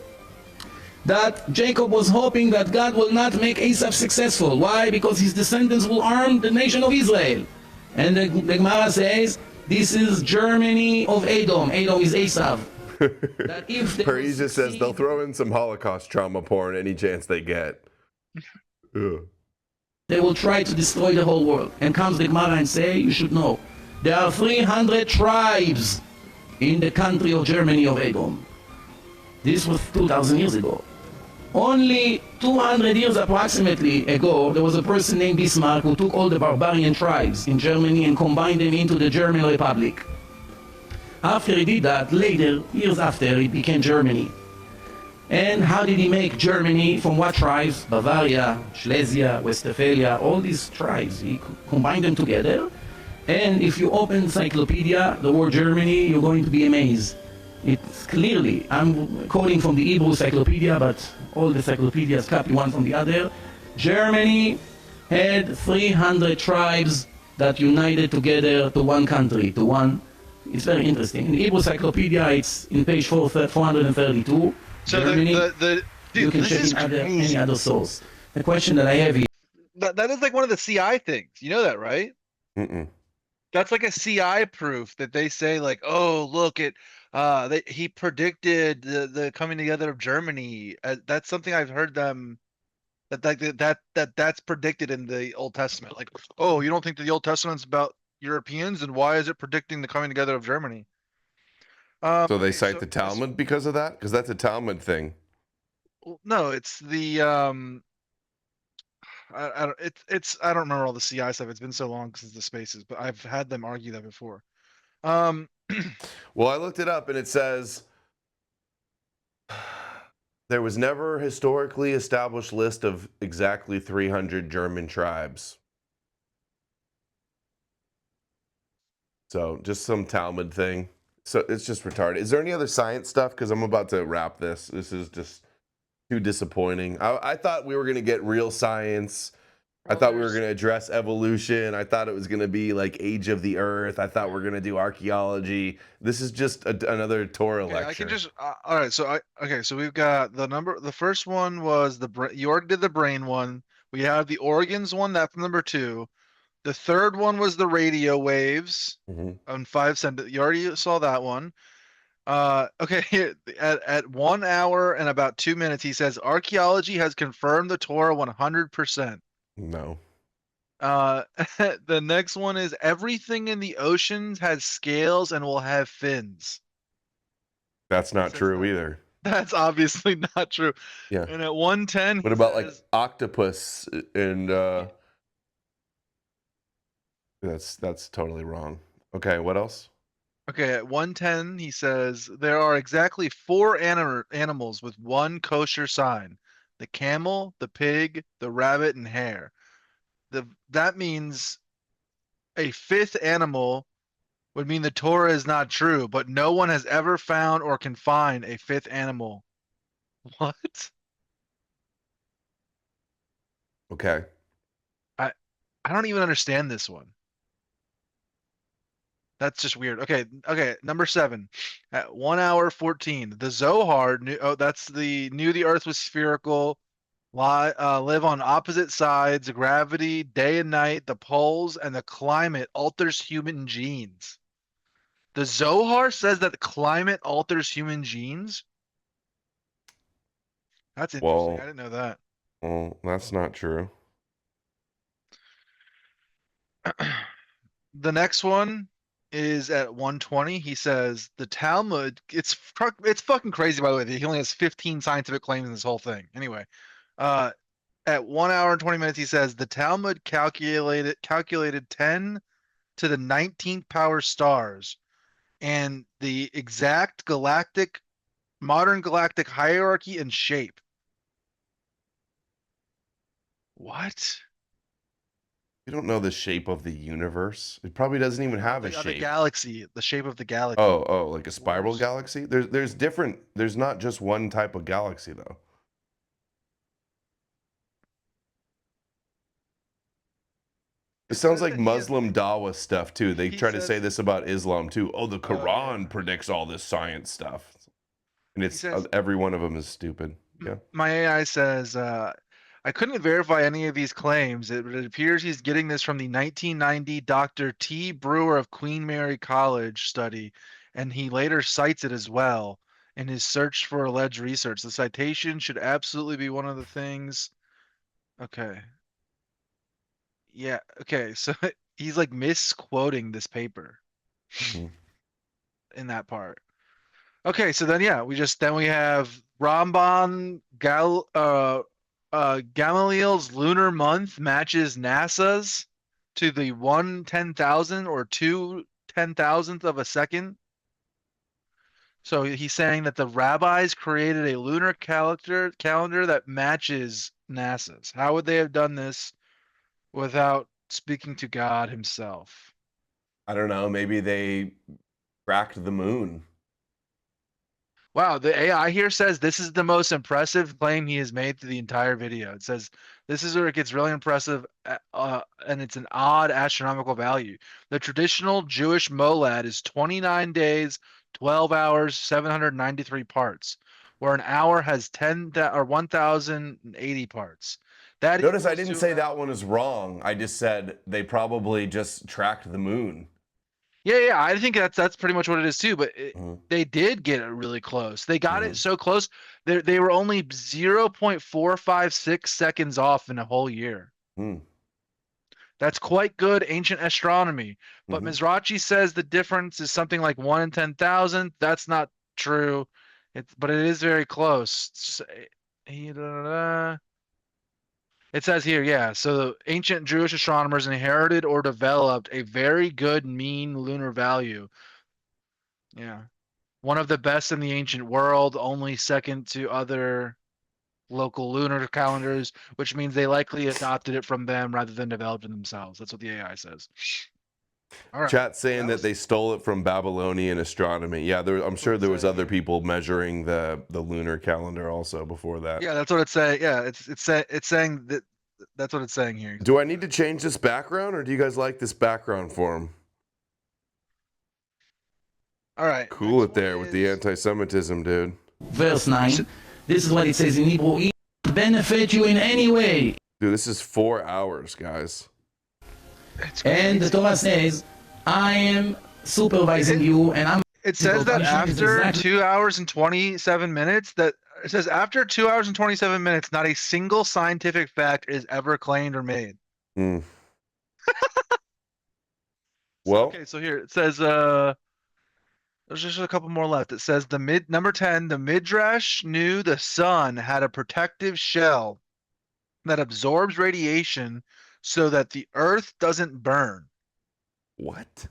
that Jacob was hoping that God will not make Esau successful. Why? Because his descendants will arm the nation of Israel. And the Gemara says, this is Germany of Edom. Edom is Esau. That if they Parisa says they'll throw in some Holocaust trauma porn any chance they get. Ugh. They will try to destroy the whole world. And comes the Gemara and say, you should know, there are 300 tribes in the country of Germany of Edom. This was 2,000 years ago. Only 200 years approximately ago, there was a person named Bismarck who took all the barbarian tribes in Germany and combined them into the German Republic. After he did that, later, years after, it became Germany. And how did he make Germany? From what tribes? Bavaria, Silesia, Westphalia, all these tribes. He combined them together. And if you open encyclopedia, the word Germany, you're going to be amazed. It's clearly, I'm quoting from the Hebrew encyclopedia, but all the encyclopedias copy one from the other. Germany had 300 tribes that united together to one country, to one. It's very interesting. In the Hebrew encyclopedia, it's in page 432. So Germany, dude, you can check in any other source. The question that I have here, that is like one of the CI things. You know that, right? Mm-mm. That's like a CI proof that they say like, oh, look at he predicted the coming together of Germany. That's something I've heard them that's predicted in the Old Testament. Like, oh, you don't think that the Old Testament's about Europeans, and why is it predicting the coming together of Germany? So they Okay, cite so the this Talmud because of that? Because that's a Talmud thing. no, it's the I don't I don't remember all the CI stuff. It's been so long since the spaces, but I've had them argue that before. Um, Well, I looked it up and it says there was never a historically established list of exactly 300 German tribes. So just some Talmud thing. So it's just retarded. Is there any other science stuff? Because I'm about to wrap this. This is just too disappointing. I thought we were going to get real science. I well, thought we were there's going to address evolution. I thought it was going to be like age of the earth. I thought we are going to do archaeology. This is just another Torah okay. I can lecture. just all right. So we've got the number. The first one was you already did the brain one. We have the organs one. That's number two. The third one was the radio waves Hmm. on 5 cent. You already saw that one. Okay, at 1 hour and about 2 minutes, he says archaeology has confirmed the Torah 100%. No, Uh, the next one is everything in the oceans has scales and will have fins. that's He not says true that. either. That's obviously not true. Yeah. And at 110, What he about like says, octopus and that's totally wrong. Okay, what else? okay, at 110, he says there are exactly four animals with one kosher sign: the camel, the pig, the rabbit, and hare. That means a fifth animal would mean the Torah is not true, but no one has ever found or can find a fifth animal. What? Okay. I I don't even understand this one. That's just weird. Okay, number 7. At 1 hour 14, the Zohar knew the earth was spherical, live on opposite sides, gravity, day and night, the poles, and the climate alters human genes. The Zohar says that the climate alters human genes? That's interesting. I Well, didn't know that. that's not true. The next one is at 120. He says the Talmud. It's fucking crazy, by the way, that he only has 15 scientific claims in this whole thing. Anyway, uh, at 1 hour and 20 minutes, he says the Talmud calculated 10 to the 19th power stars, and the exact modern galactic hierarchy and shape. What? You don't know the shape of the universe. It probably doesn't even No, have a the shape. galaxy, the shape of the galaxy. Oh, like a spiral Worse. galaxy? There's different. There's not just one type of galaxy though. It It sounds says like that he has. Muslim Dawa stuff too. They He try to say says. this about Islam too. Oh, the Oh yeah. Quran predicts all this science stuff, and He it's says every one of them is stupid. Yeah. my AI says, I couldn't verify any of these claims. It appears he's getting this from the 1990 Dr. T. Brewer of Queen Mary College study, and he later cites it as well in his search for alleged research. The citation should absolutely be one of the things. Okay. Yeah. Okay. So he's like misquoting this paper Mhm. in that part. Okay, so then yeah, then we have Gamaliel's lunar month matches NASA's to the 1/10,000 or 2/10,000th of a second. So he's saying that the rabbis created a lunar calendar that matches NASA's. How would they have done this without speaking to God himself? I don't know. Maybe they cracked the moon. Wow, the AI here says this is the most impressive claim he has made through the entire video. It says this is where it gets really impressive, and it's an odd astronomical value. The traditional Jewish molad is 29 days, 12 hours, 793 parts, where an hour has 10 or 1,080 parts. That Notice I equals didn't to say about- that one is wrong. I just said they probably just tracked the moon. Yeah, I think that's pretty much what it is too. But Mhm. they did get it really close. They got Mhm. it so close. They were only 0.456 seconds off in a whole year. Hmm. That's quite good ancient astronomy. But Mhm. Mizrachi says the difference is something like 1 in 10,000. That's not true. But it is very close. It says here, yeah. So the ancient Jewish astronomers inherited or developed a very good mean lunar value. Yeah. One of the best in the ancient world, only second to other local lunar calendars, which means they likely adopted it from them rather than developed it themselves. That's what the AI says. All right. Chat saying that was- they stole it from Babylonian astronomy. Yeah, I'm sure there was other people measuring the lunar calendar also before that. Yeah, that's what it's saying. Yeah, it's saying that. That's what it's saying here. Do I need to change this background, or do you guys like this background for him? All right. Cool next it there one with the is- anti-Semitism, dude. Verse 9. This is what it says in Hebrew. It benefit you in any way. Dude, this is 4 hours, guys. It's And the crazy. Torah says, I am supervising you and I'm It says that Punishment is after exactly- 2 hours and 27 minutes, that it says after 2 hours and 27 minutes, not a single scientific fact is ever claimed or made. Hmm. Well, Okay, so here it says there's just a couple more left. It says number 10, the Midrash knew the sun had a protective shell that absorbs radiation so that the earth doesn't burn. what?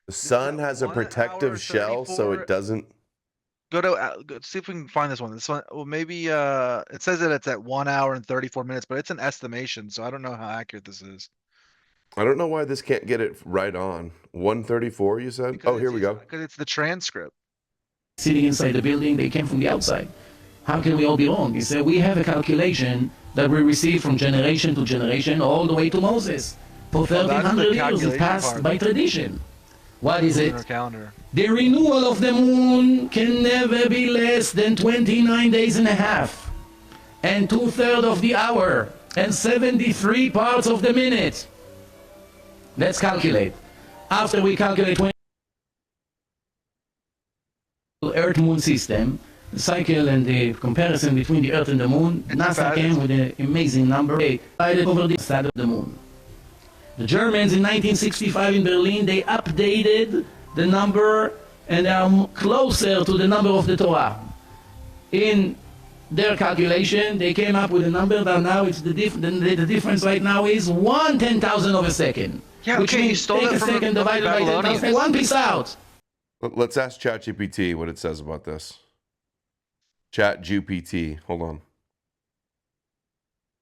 The sun at has a 1 hour, protective shell so 34 it doesn't. Go see if we can find this one. This one, well, maybe it says that it's at 1 hour and 34 minutes, but it's an estimation, so I don't know how accurate this is. I don't know why this can't get it right on. 134, you said? Oh, here we go. Because it's the transcript. sitting inside the building, they came from the outside. How can we all be wrong? He said, we have a calculation that we receive from generation to generation all the way to Moses. For that's the 1300 years, it calculation passed part. by tradition. What is it? Lunar calendar. The renewal of the moon can never be less than 29 days and a half, and 2/3 of the hour, and 73 parts of the minute. Let's calculate. After we calculate Earth-Moon system, the cycle and the comparison between the Earth and the Moon, NASA came with an amazing number divided over the side of the Moon. The Germans in 1965 in Berlin, they updated the number and they are closer to the number of the Torah. In their calculation, they came up with a number that now it's the difference right now is 1/10,000 of a second. Yeah, which okay, you means stole take that a from the second divided by 10,000, Babylonians. one piece out. Let's ask ChatGPT what it says about this. ChatGPT, hold on.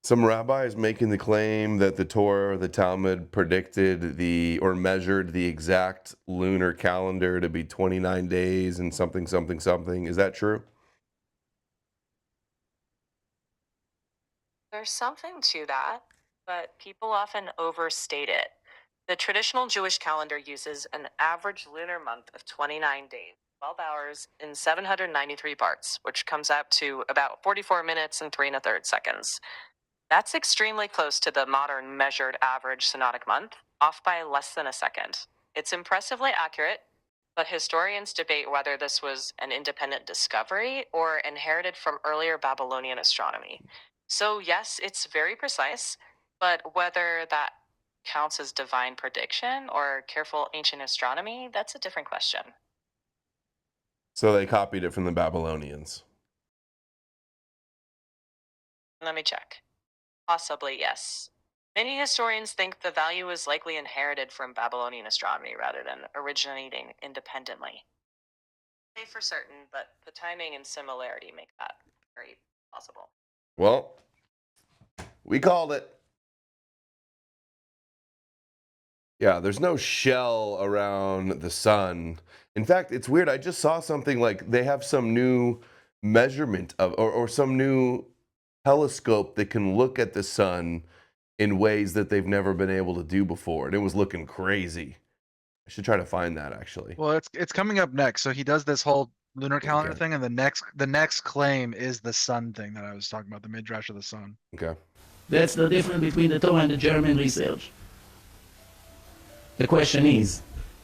Some rabbi is making the claim that the Torah or the Talmud predicted or measured the exact lunar calendar to be 29 days and something, something, something. Is that true? There's something to that, but people often overstate it. The traditional Jewish calendar uses an average lunar month of 29 days, 12 hours, and 793 parts, which comes out to about 44 minutes and 3 1/3 seconds. That's extremely close to the modern measured average synodic month, off by less than a second. It's impressively accurate, but historians debate whether this was an independent discovery or inherited from earlier Babylonian astronomy. So, yes, it's very precise, but whether that counts as divine prediction or careful ancient astronomy, that's a different question. So they copied it from the Babylonians. Let me check. Possibly, yes. Many historians think the value is likely inherited from Babylonian astronomy rather than originating independently. Say for certain, but the timing and similarity make that very possible. Well, we called it. Yeah, there's no shell around the sun. In fact, it's weird. I just saw something like they have some new measurement of, or some new telescope that can look at the sun in ways that they've never been able to do before. And it was looking crazy. I should try to find that actually. Well, it's coming up next. So he does this whole lunar calendar Okay. thing, and the next claim is the sun thing that I was talking about, the midrash of the sun. Okay. That's the difference between the Torah and the German research. The question is,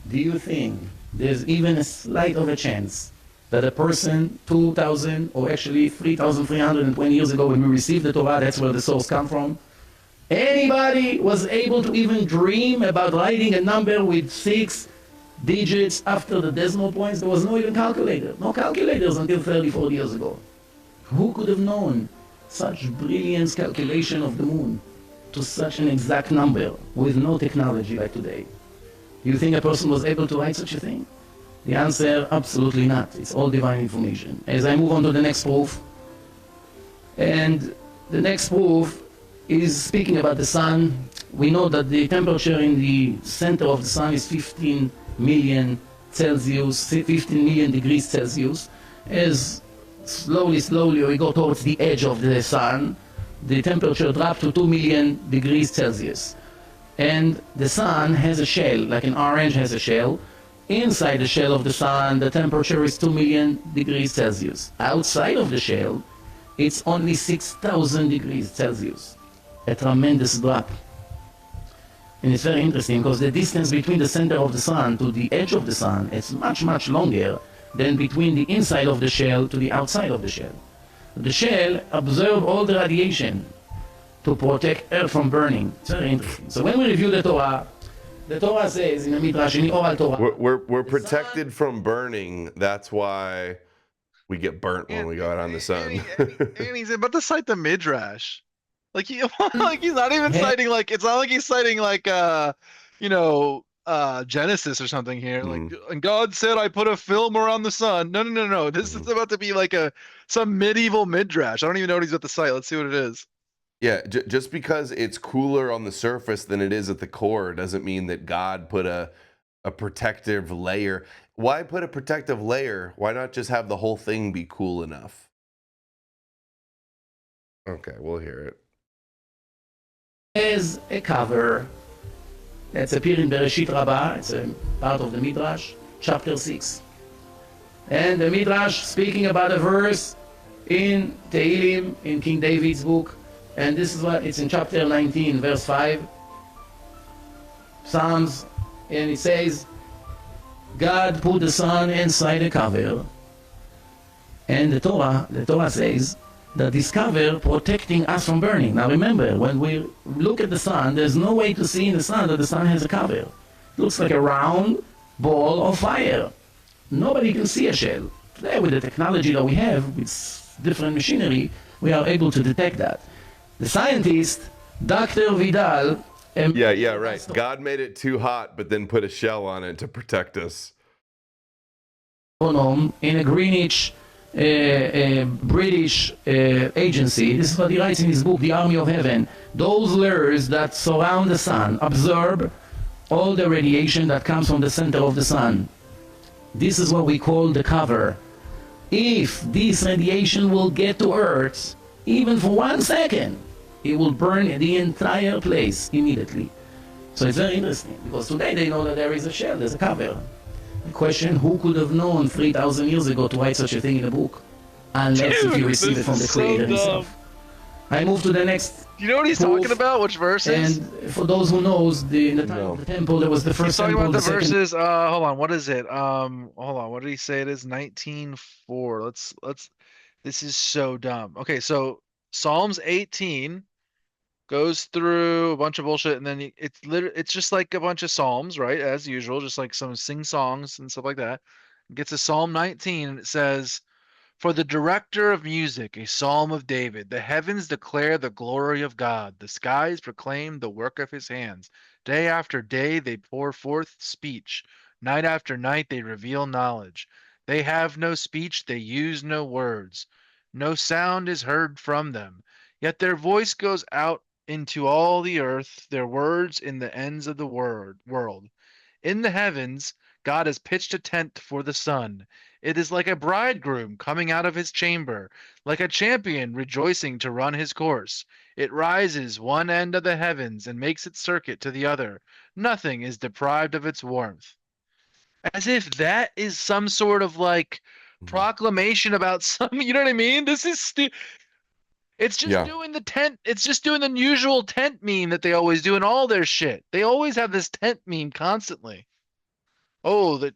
do you think there's even a slight of a chance that a person 2,000 or actually 3,320 years ago when we received the Torah, that's where the source come from, anybody was able to even dream about writing a number with 6 digits after the decimal points? There was no even calculator. No calculators until 30, 40 years ago. Who could have known such brilliant calculation of the moon to such an exact number with no technology like today? Do you think a person was able to write such a thing? The answer, absolutely not. It's all divine information. As I move on to the next proof, and the next proof is speaking about the sun. We know that the temperature in the center of the sun is 15 million Celsius, 15 million degrees Celsius. As slowly we go towards the edge of the sun, the temperature drops to 2 million degrees Celsius. And the sun has a shell, like an orange has a shell. Inside the shell of the sun, the temperature is 2 million degrees Celsius. Outside of the shell, it's only 6,000 degrees Celsius. A tremendous drop. And it's very interesting because the distance between the center of the sun to the edge of the sun is much, much longer than between the inside of the shell to the outside of the shell. The shell absorbs all the radiation to protect Earth from burning. It's very interesting. So when we review the Torah says in the Midrash, in the oral Torah, We're protected from burning. That's why we get burnt when we go out on the sun. And he's about to cite the midrash. Like he's not even citing like, it's not like he's citing like Genesis or something here. Like, and God said I put a film around the sun. No. This is about to be like some medieval midrash. I don't even know what he's at the site. Let's see what it is. Yeah, just because it's cooler on the surface than it is at the core doesn't mean that God put a protective layer. Why put a protective layer? Why not just have the whole thing be cool enough? Okay, we'll hear it. As a cover that's appeared in Bereshit Rabbah, it's a part of the Midrash, chapter 6. And the Midrash speaking about a verse in Tehillim, in King David's book, and this is what it's in chapter 19, verse 5, Psalms, and it says, God put the sun inside a cover, and the Torah says that this cover protecting us from burning. Now remember, when we look at the sun, there's no way to see in the sun that the sun has a cover. It looks like a round ball of fire. Nobody can see a shell. Today, with the technology that we have, with different machinery, we are able to detect that. The scientist, Dr. Vidal... Yeah, right. God made it too hot, but then put a shell on it to protect us. In a Greenwich British agency, this is what he writes in his book, The Army of Heaven. Those layers that surround the sun absorb all the radiation that comes from the center of the sun. This is what we call the cover. If this radiation will get to Earth, even for 1 second, it will burn the entire place immediately. So it's very interesting, because today they know that there is a shell, there's a cover. The question, who could have known 3,000 years ago to write such a thing in a book? Unless if you receive it from the Creator himself. I move to the next. You know what he's talking about? Which verses? And for those who knows, in the time of the temple, there was the first temple. He's talking about the verses. Hold on. What is it? Hold on. What did he say? It is 19:4. Let's. This is so dumb. Okay, so Psalms 18 goes through a bunch of bullshit, and then it's just like a bunch of psalms, right? As usual, just like some sing songs and stuff like that. It gets to Psalm 19, and it says, "For the director of music, a psalm of David. The heavens declare the glory of God. The skies proclaim the work of his hands. Day after day they pour forth speech. Night after night they reveal knowledge. They have no speech, they use no words. No sound is heard from them. Yet their voice goes out into all the earth, their words in the ends of the world. In the heavens, God has pitched a tent for the sun. It is like a bridegroom coming out of his chamber, like a champion rejoicing to run his course. It rises one end of the heavens and makes its circuit to the other. Nothing is deprived of its warmth." As if that is some sort of like proclamation about some. You know what I mean? This is it's just Yeah. doing the tent. It's just doing the usual tent meme that they always do in all their shit. They always have this tent meme constantly. Oh, the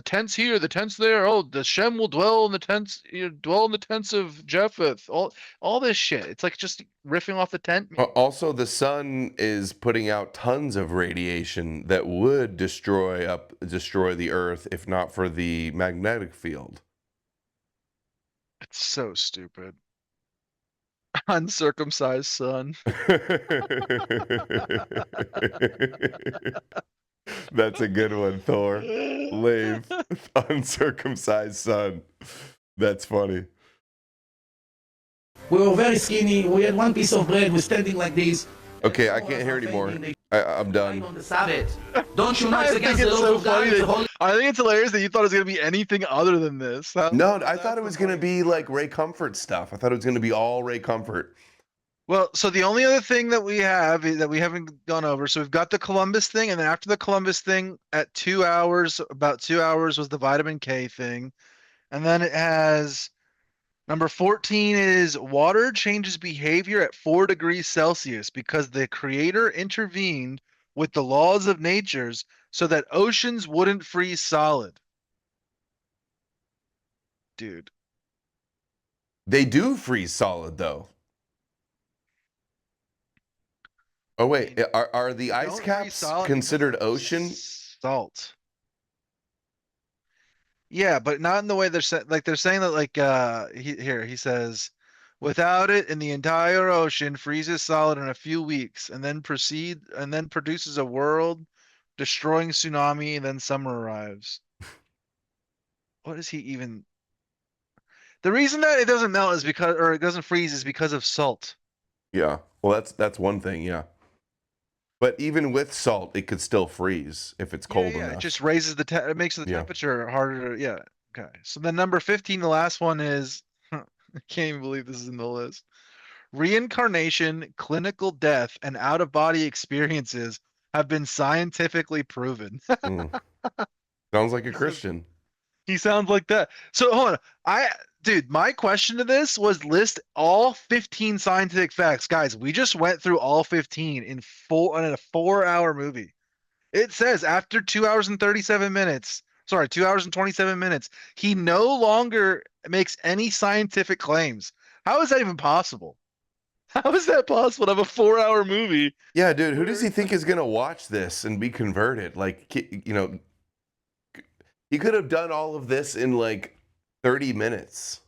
tents here, the tents there. Oh, the Shem will dwell in the tents. Dwell in the tents of Japheth. All this shit. It's like just riffing off the tent meme. Also, the sun is putting out tons of radiation that would destroy the Earth if not for the magnetic field. It's so stupid. Uncircumcised son. That's a good one, Thor. Lave, uncircumcised son. That's funny. We were very skinny. We had one piece of bread. We're standing like this. Okay, I can't hear anymore. I'm done. On the Sabbath. Don't you know I it's think against the it's laws so of God? funny. It's a holy- I think it's hilarious that you thought it was gonna be anything other than this. No, I thought it was going to be like Ray Comfort stuff. I thought it was going to be all Ray Comfort. Well, so the only other thing that we have that we haven't gone over, so we've got the Columbus thing, and then after the Columbus thing, at 2 hours, about 2 hours was the vitamin K thing. And then it has number 14 is water changes behavior at 4 degrees Celsius because the creator intervened with the laws of natures so that oceans wouldn't freeze solid. Dude. They do freeze solid, though. Oh, wait. Are the ice Don't freeze caps solid considered because of ocean? Salt. Yeah, but not in the way they're saying. Like they're saying that, like he says, without it, in the entire ocean freezes solid in a few weeks, and then produces a world-destroying tsunami, and then summer arrives. What is he even? The reason that it doesn't melt is because, or it doesn't freeze, is because of salt. Yeah. Well, that's one thing, yeah. But even with salt, it could still freeze if it's cold Yeah, enough. it just raises it makes the Yeah. temperature harder. Yeah. Okay. So then number 15, the last one is, I can't even believe this is in the list. Reincarnation, clinical death, and out-of-body experiences have been scientifically proven. Sounds like a Christian. He sounds like that. So hold on. Dude, my question to this was list all 15 scientific facts. Guys, we just went through all 15 in a 4-hour movie. It says after 2 hours and 37 minutes, 2 hours and 27 minutes, he no longer makes any scientific claims. How is that even possible? How is that possible to have a 4-hour movie? Yeah, dude, who does he think is going to watch this and be converted? Like, you know, he could have done all of this in like 30 minutes.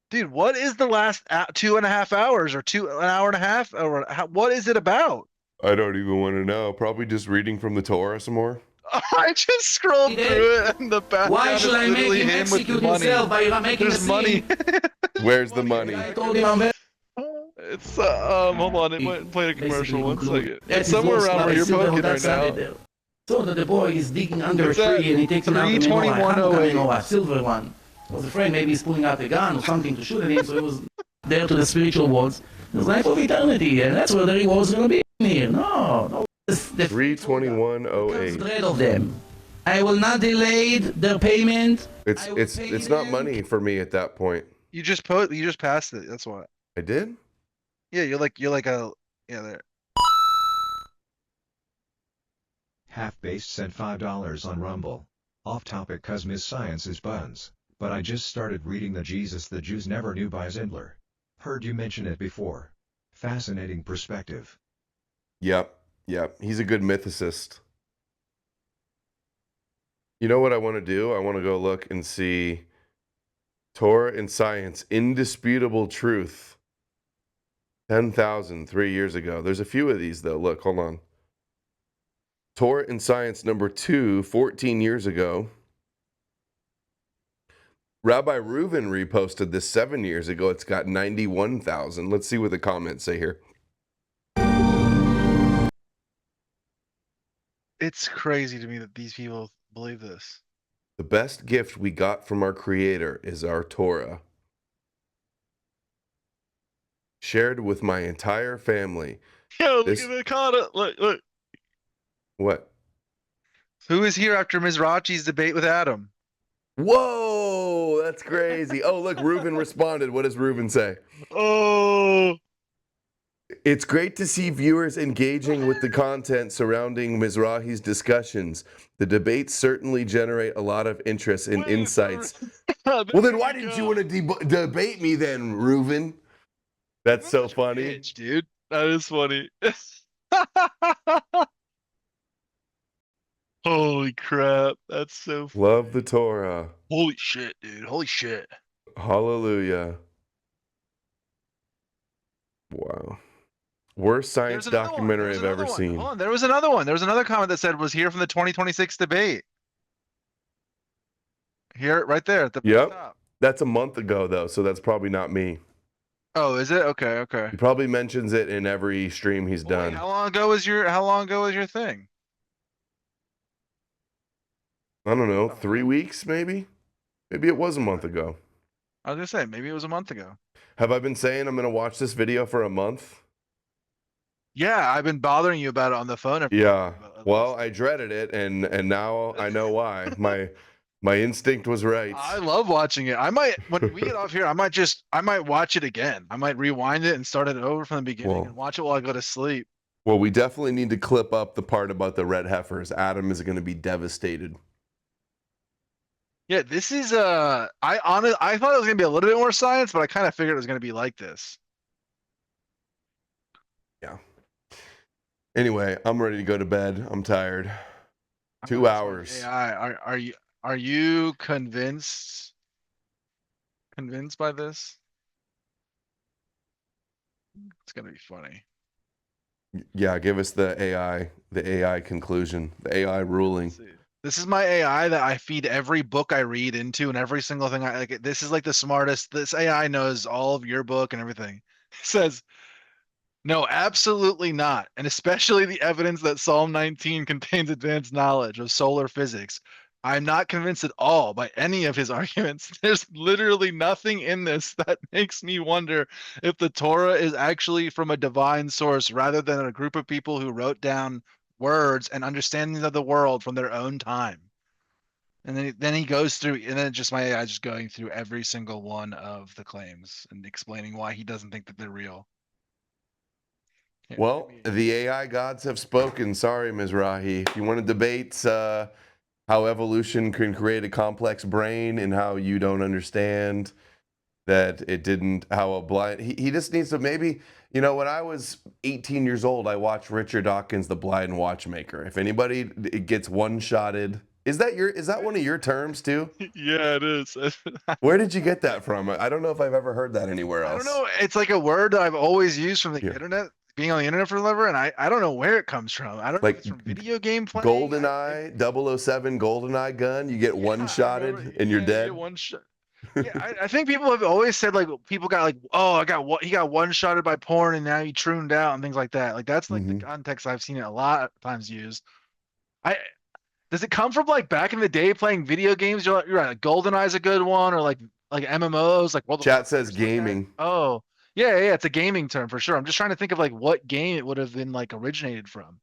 Dude, what is the last 2.5 hours or an hour and a half? Or what is it about? I don't even want to know. Probably just reading from the Torah some more. I just scrolled through it and the background. Why should I make literally him with execute money. himself by making There's a money. scene? Where's the money? I told him I'm very It's hold on, it might play a commercial. One second. That It's is somewhere most around where like you're silver poking on that right side now. there. So that the boy is digging under It's a at tree and he takes him out the menorah, 3:21:08. a silver one. I was afraid maybe he's pulling out a gun or something to shoot at him, so he was there to the spiritual worlds. There's life of eternity, and that's where the reward's gonna be here. No. The 32108. dread of them. I will not delay their payment. It's not money for me at that point. You just passed it. That's why. I did? Yeah, you're like a there. Half-Based sent $5 on Rumble. Off topic cuz Miss Science is buns, but I just started reading the Jesus the Jews Never Knew by Zindler. Heard you mention it before. Fascinating perspective. Yep. He's a good mythicist. You know what I want to do? I want to go look and see Torah and Science, Indisputable Truth. 10,000 3 years ago. There's a few of these, though. Look, hold on. Torah and Science number 2, 14 years ago. Rabbi Reuven reposted this 7 years ago. It's got 91,000. Let's see what the comments say here. It's crazy to me that these people believe this. The best gift we got from our Creator is our Torah. Shared with my entire family. Yo, look This- at the comment. Look. What? Who is here after Mizrachi's debate with Adam? Whoa, that's crazy. Oh, look, Reuven responded. What does Reuven say? Oh, It's great to see viewers engaging with the content surrounding Mizrahi's discussions. The debates certainly generate a lot of interest and wait, insights. there Well, then we why didn't you go. want to debate me then, Reuven? That's That's so such a funny. bitch, dude. That is funny. Holy crap. That's so Love the funny. Torah. Holy shit, dude. Holy shit. Hallelujah. Wow. Worst science There's another one. documentary There's I've another ever one. seen. Hold on. There was another one. There was another comment that said was here from the 2026 debate. Here, right there at the Yep. top. That's a month ago, though, so that's probably not me. Oh, is it? Okay, okay. He probably mentions it in every stream he's Well, wait, done. how long ago was your thing? I don't know, Oh, 3 weeks maybe? Maybe it was a month ago. I was gonna say maybe it was a month ago. Have I been saying I'm going to watch this video for a month? Yeah, I've been bothering you about it on the phone. Yeah. At Well, least. I dreaded it, and now I know why. My instinct was right. I love watching it. I might when we get off here, I might watch it again. I might rewind it and start it over from the beginning and watch it while I go to sleep. Well, we definitely need to clip up the part about the red heifers. Adam is going to be devastated. Yeah, this is I thought it was gonna be a little bit more science, but I kind of figured it was gonna be like this. Yeah. Anyway, I'm ready to go to bed. I'm tired. 2 hours. AI, are you convinced by this? It's gonna be funny. Yeah, give us the AI conclusion, the AI ruling. This is my AI that I feed every book I read into, and every single thing I like. This is like the smartest. This AI knows all of your book and everything. It says, no, absolutely not. And especially the evidence that Psalm 19 contains advanced knowledge of solar physics. I'm not convinced at all by any of his arguments. There's literally nothing in this that makes me wonder if the Torah is actually from a divine source rather than a group of people who wrote down words and understandings of the world from their own time. And then he goes through, and then just my AI just going through every single one of the claims and explaining why he doesn't think that they're real. Well, the AI gods have spoken. Sorry, Mizrahi. If you want to debate how evolution can create a complex brain and how you don't understand that it didn't, how a blind, he just needs to maybe, you know, when I was 18 years old, I watched Richard Dawkins, The Blind Watchmaker. If anybody gets one-shotted, is that one of your terms too? Yeah, it is. Where did you get that from? I don't know if I've ever heard that anywhere else. I don't know. It's like a word that I've always used from the internet, being on the internet forever, and I don't know where it comes from. I don't know if it's from video game playing. GoldenEye, 007 GoldenEye gun, you get one-shotted and you're dead. You get one shot. Yeah, I think people have always said like people got like, oh, he got one-shotted by porn and now he trooned out and things like that. Like that's like the context I've seen it a lot of times used. Does it come from like back in the day playing video games? You're right, like GoldenEye's a good one, or like MMOs, like World of Chat says Warcraft, gaming. Oh, yeah, it's a gaming term for sure. I'm just trying to think of like what game it would have been like originated from.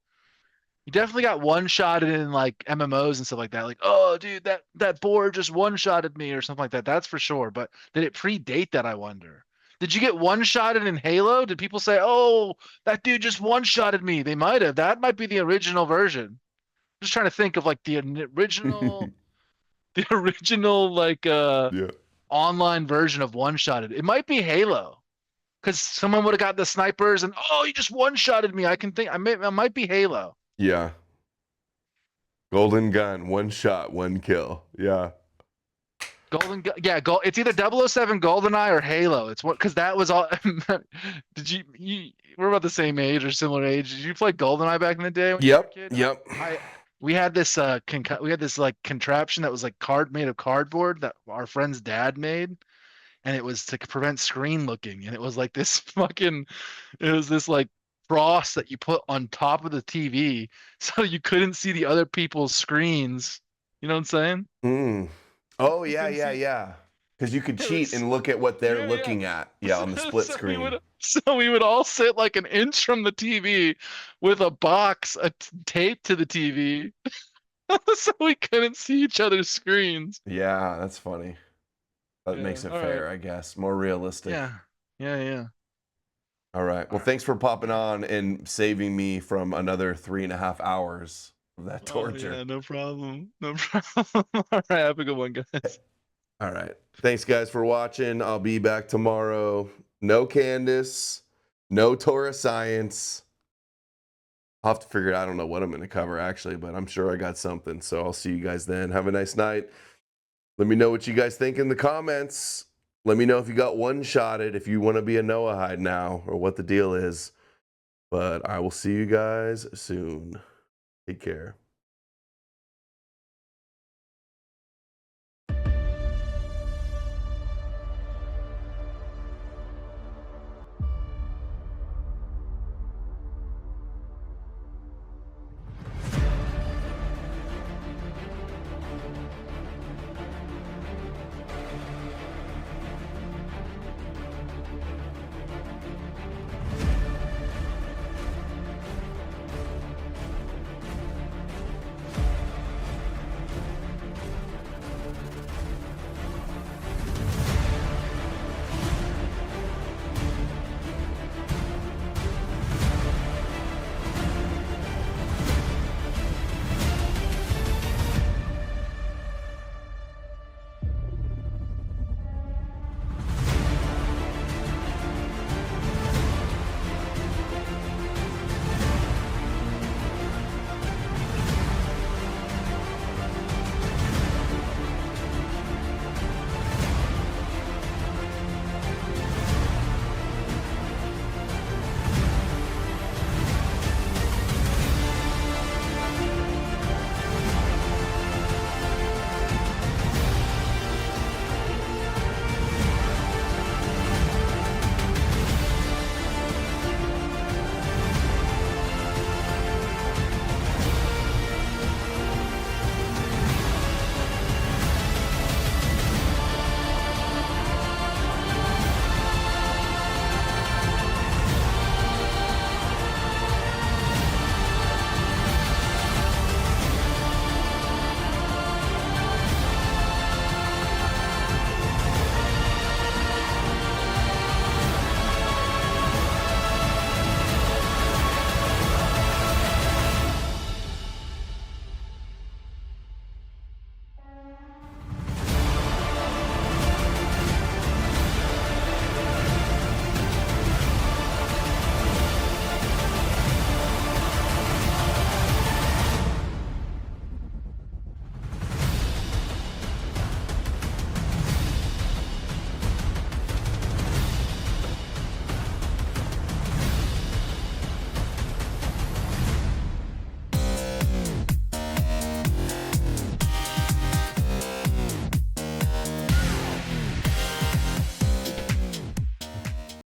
You definitely got one-shotted in like MMOs and stuff like that. Like, oh, dude, that board just one-shotted me or something like that. That's for sure. But did it predate that? I wonder. Did you get one-shotted in Halo? Did people say, oh, that dude just one-shotted me? They might have. That might be the original version. I'm just trying to think of like the original, like online version of one-shotted. It might be Halo, because someone would have got the snipers and oh, you just one-shotted me. I can think I might be Halo. Yeah. Golden gun, one shot, one kill. Yeah. It's either 007 GoldenEye or Halo. It's what, because that was all. Did you we're about the same age or similar age. Did you play GoldenEye back in the day when you were a kid? Yep. We had this like contraption that was like made of cardboard that our friend's dad made, and it was to prevent screen looking, and it was like this like cross that you put on top of the TV so you couldn't see the other people's screens. You know what I'm saying? Oh yeah. Because you could cheat and look at what they're looking at. Yeah, on the split screen. So we would all sit like an inch from the TV with a box taped to the TV. So we couldn't see each other's screens. Yeah, that's funny. That Yeah, makes it all fair, right. I guess. More realistic. Yeah. Yeah. All right. Well, All thanks for popping right. on and saving me from another 3.5 hours of that Oh torture. yeah, no problem. No problem. All right, have a good one, guys. All right. Thanks, guys, for watching. I'll be back tomorrow. No Candace, no Torah Science. I'll have to figure it out. I don't know what I'm going to cover, actually, but I'm sure I got something. So I'll see you guys then. Have a nice night. Let me know what you guys think in the comments. Let me know if you got one-shotted, if you want to be a Noahide now, or what the deal is. But I will see you guys soon. Take care.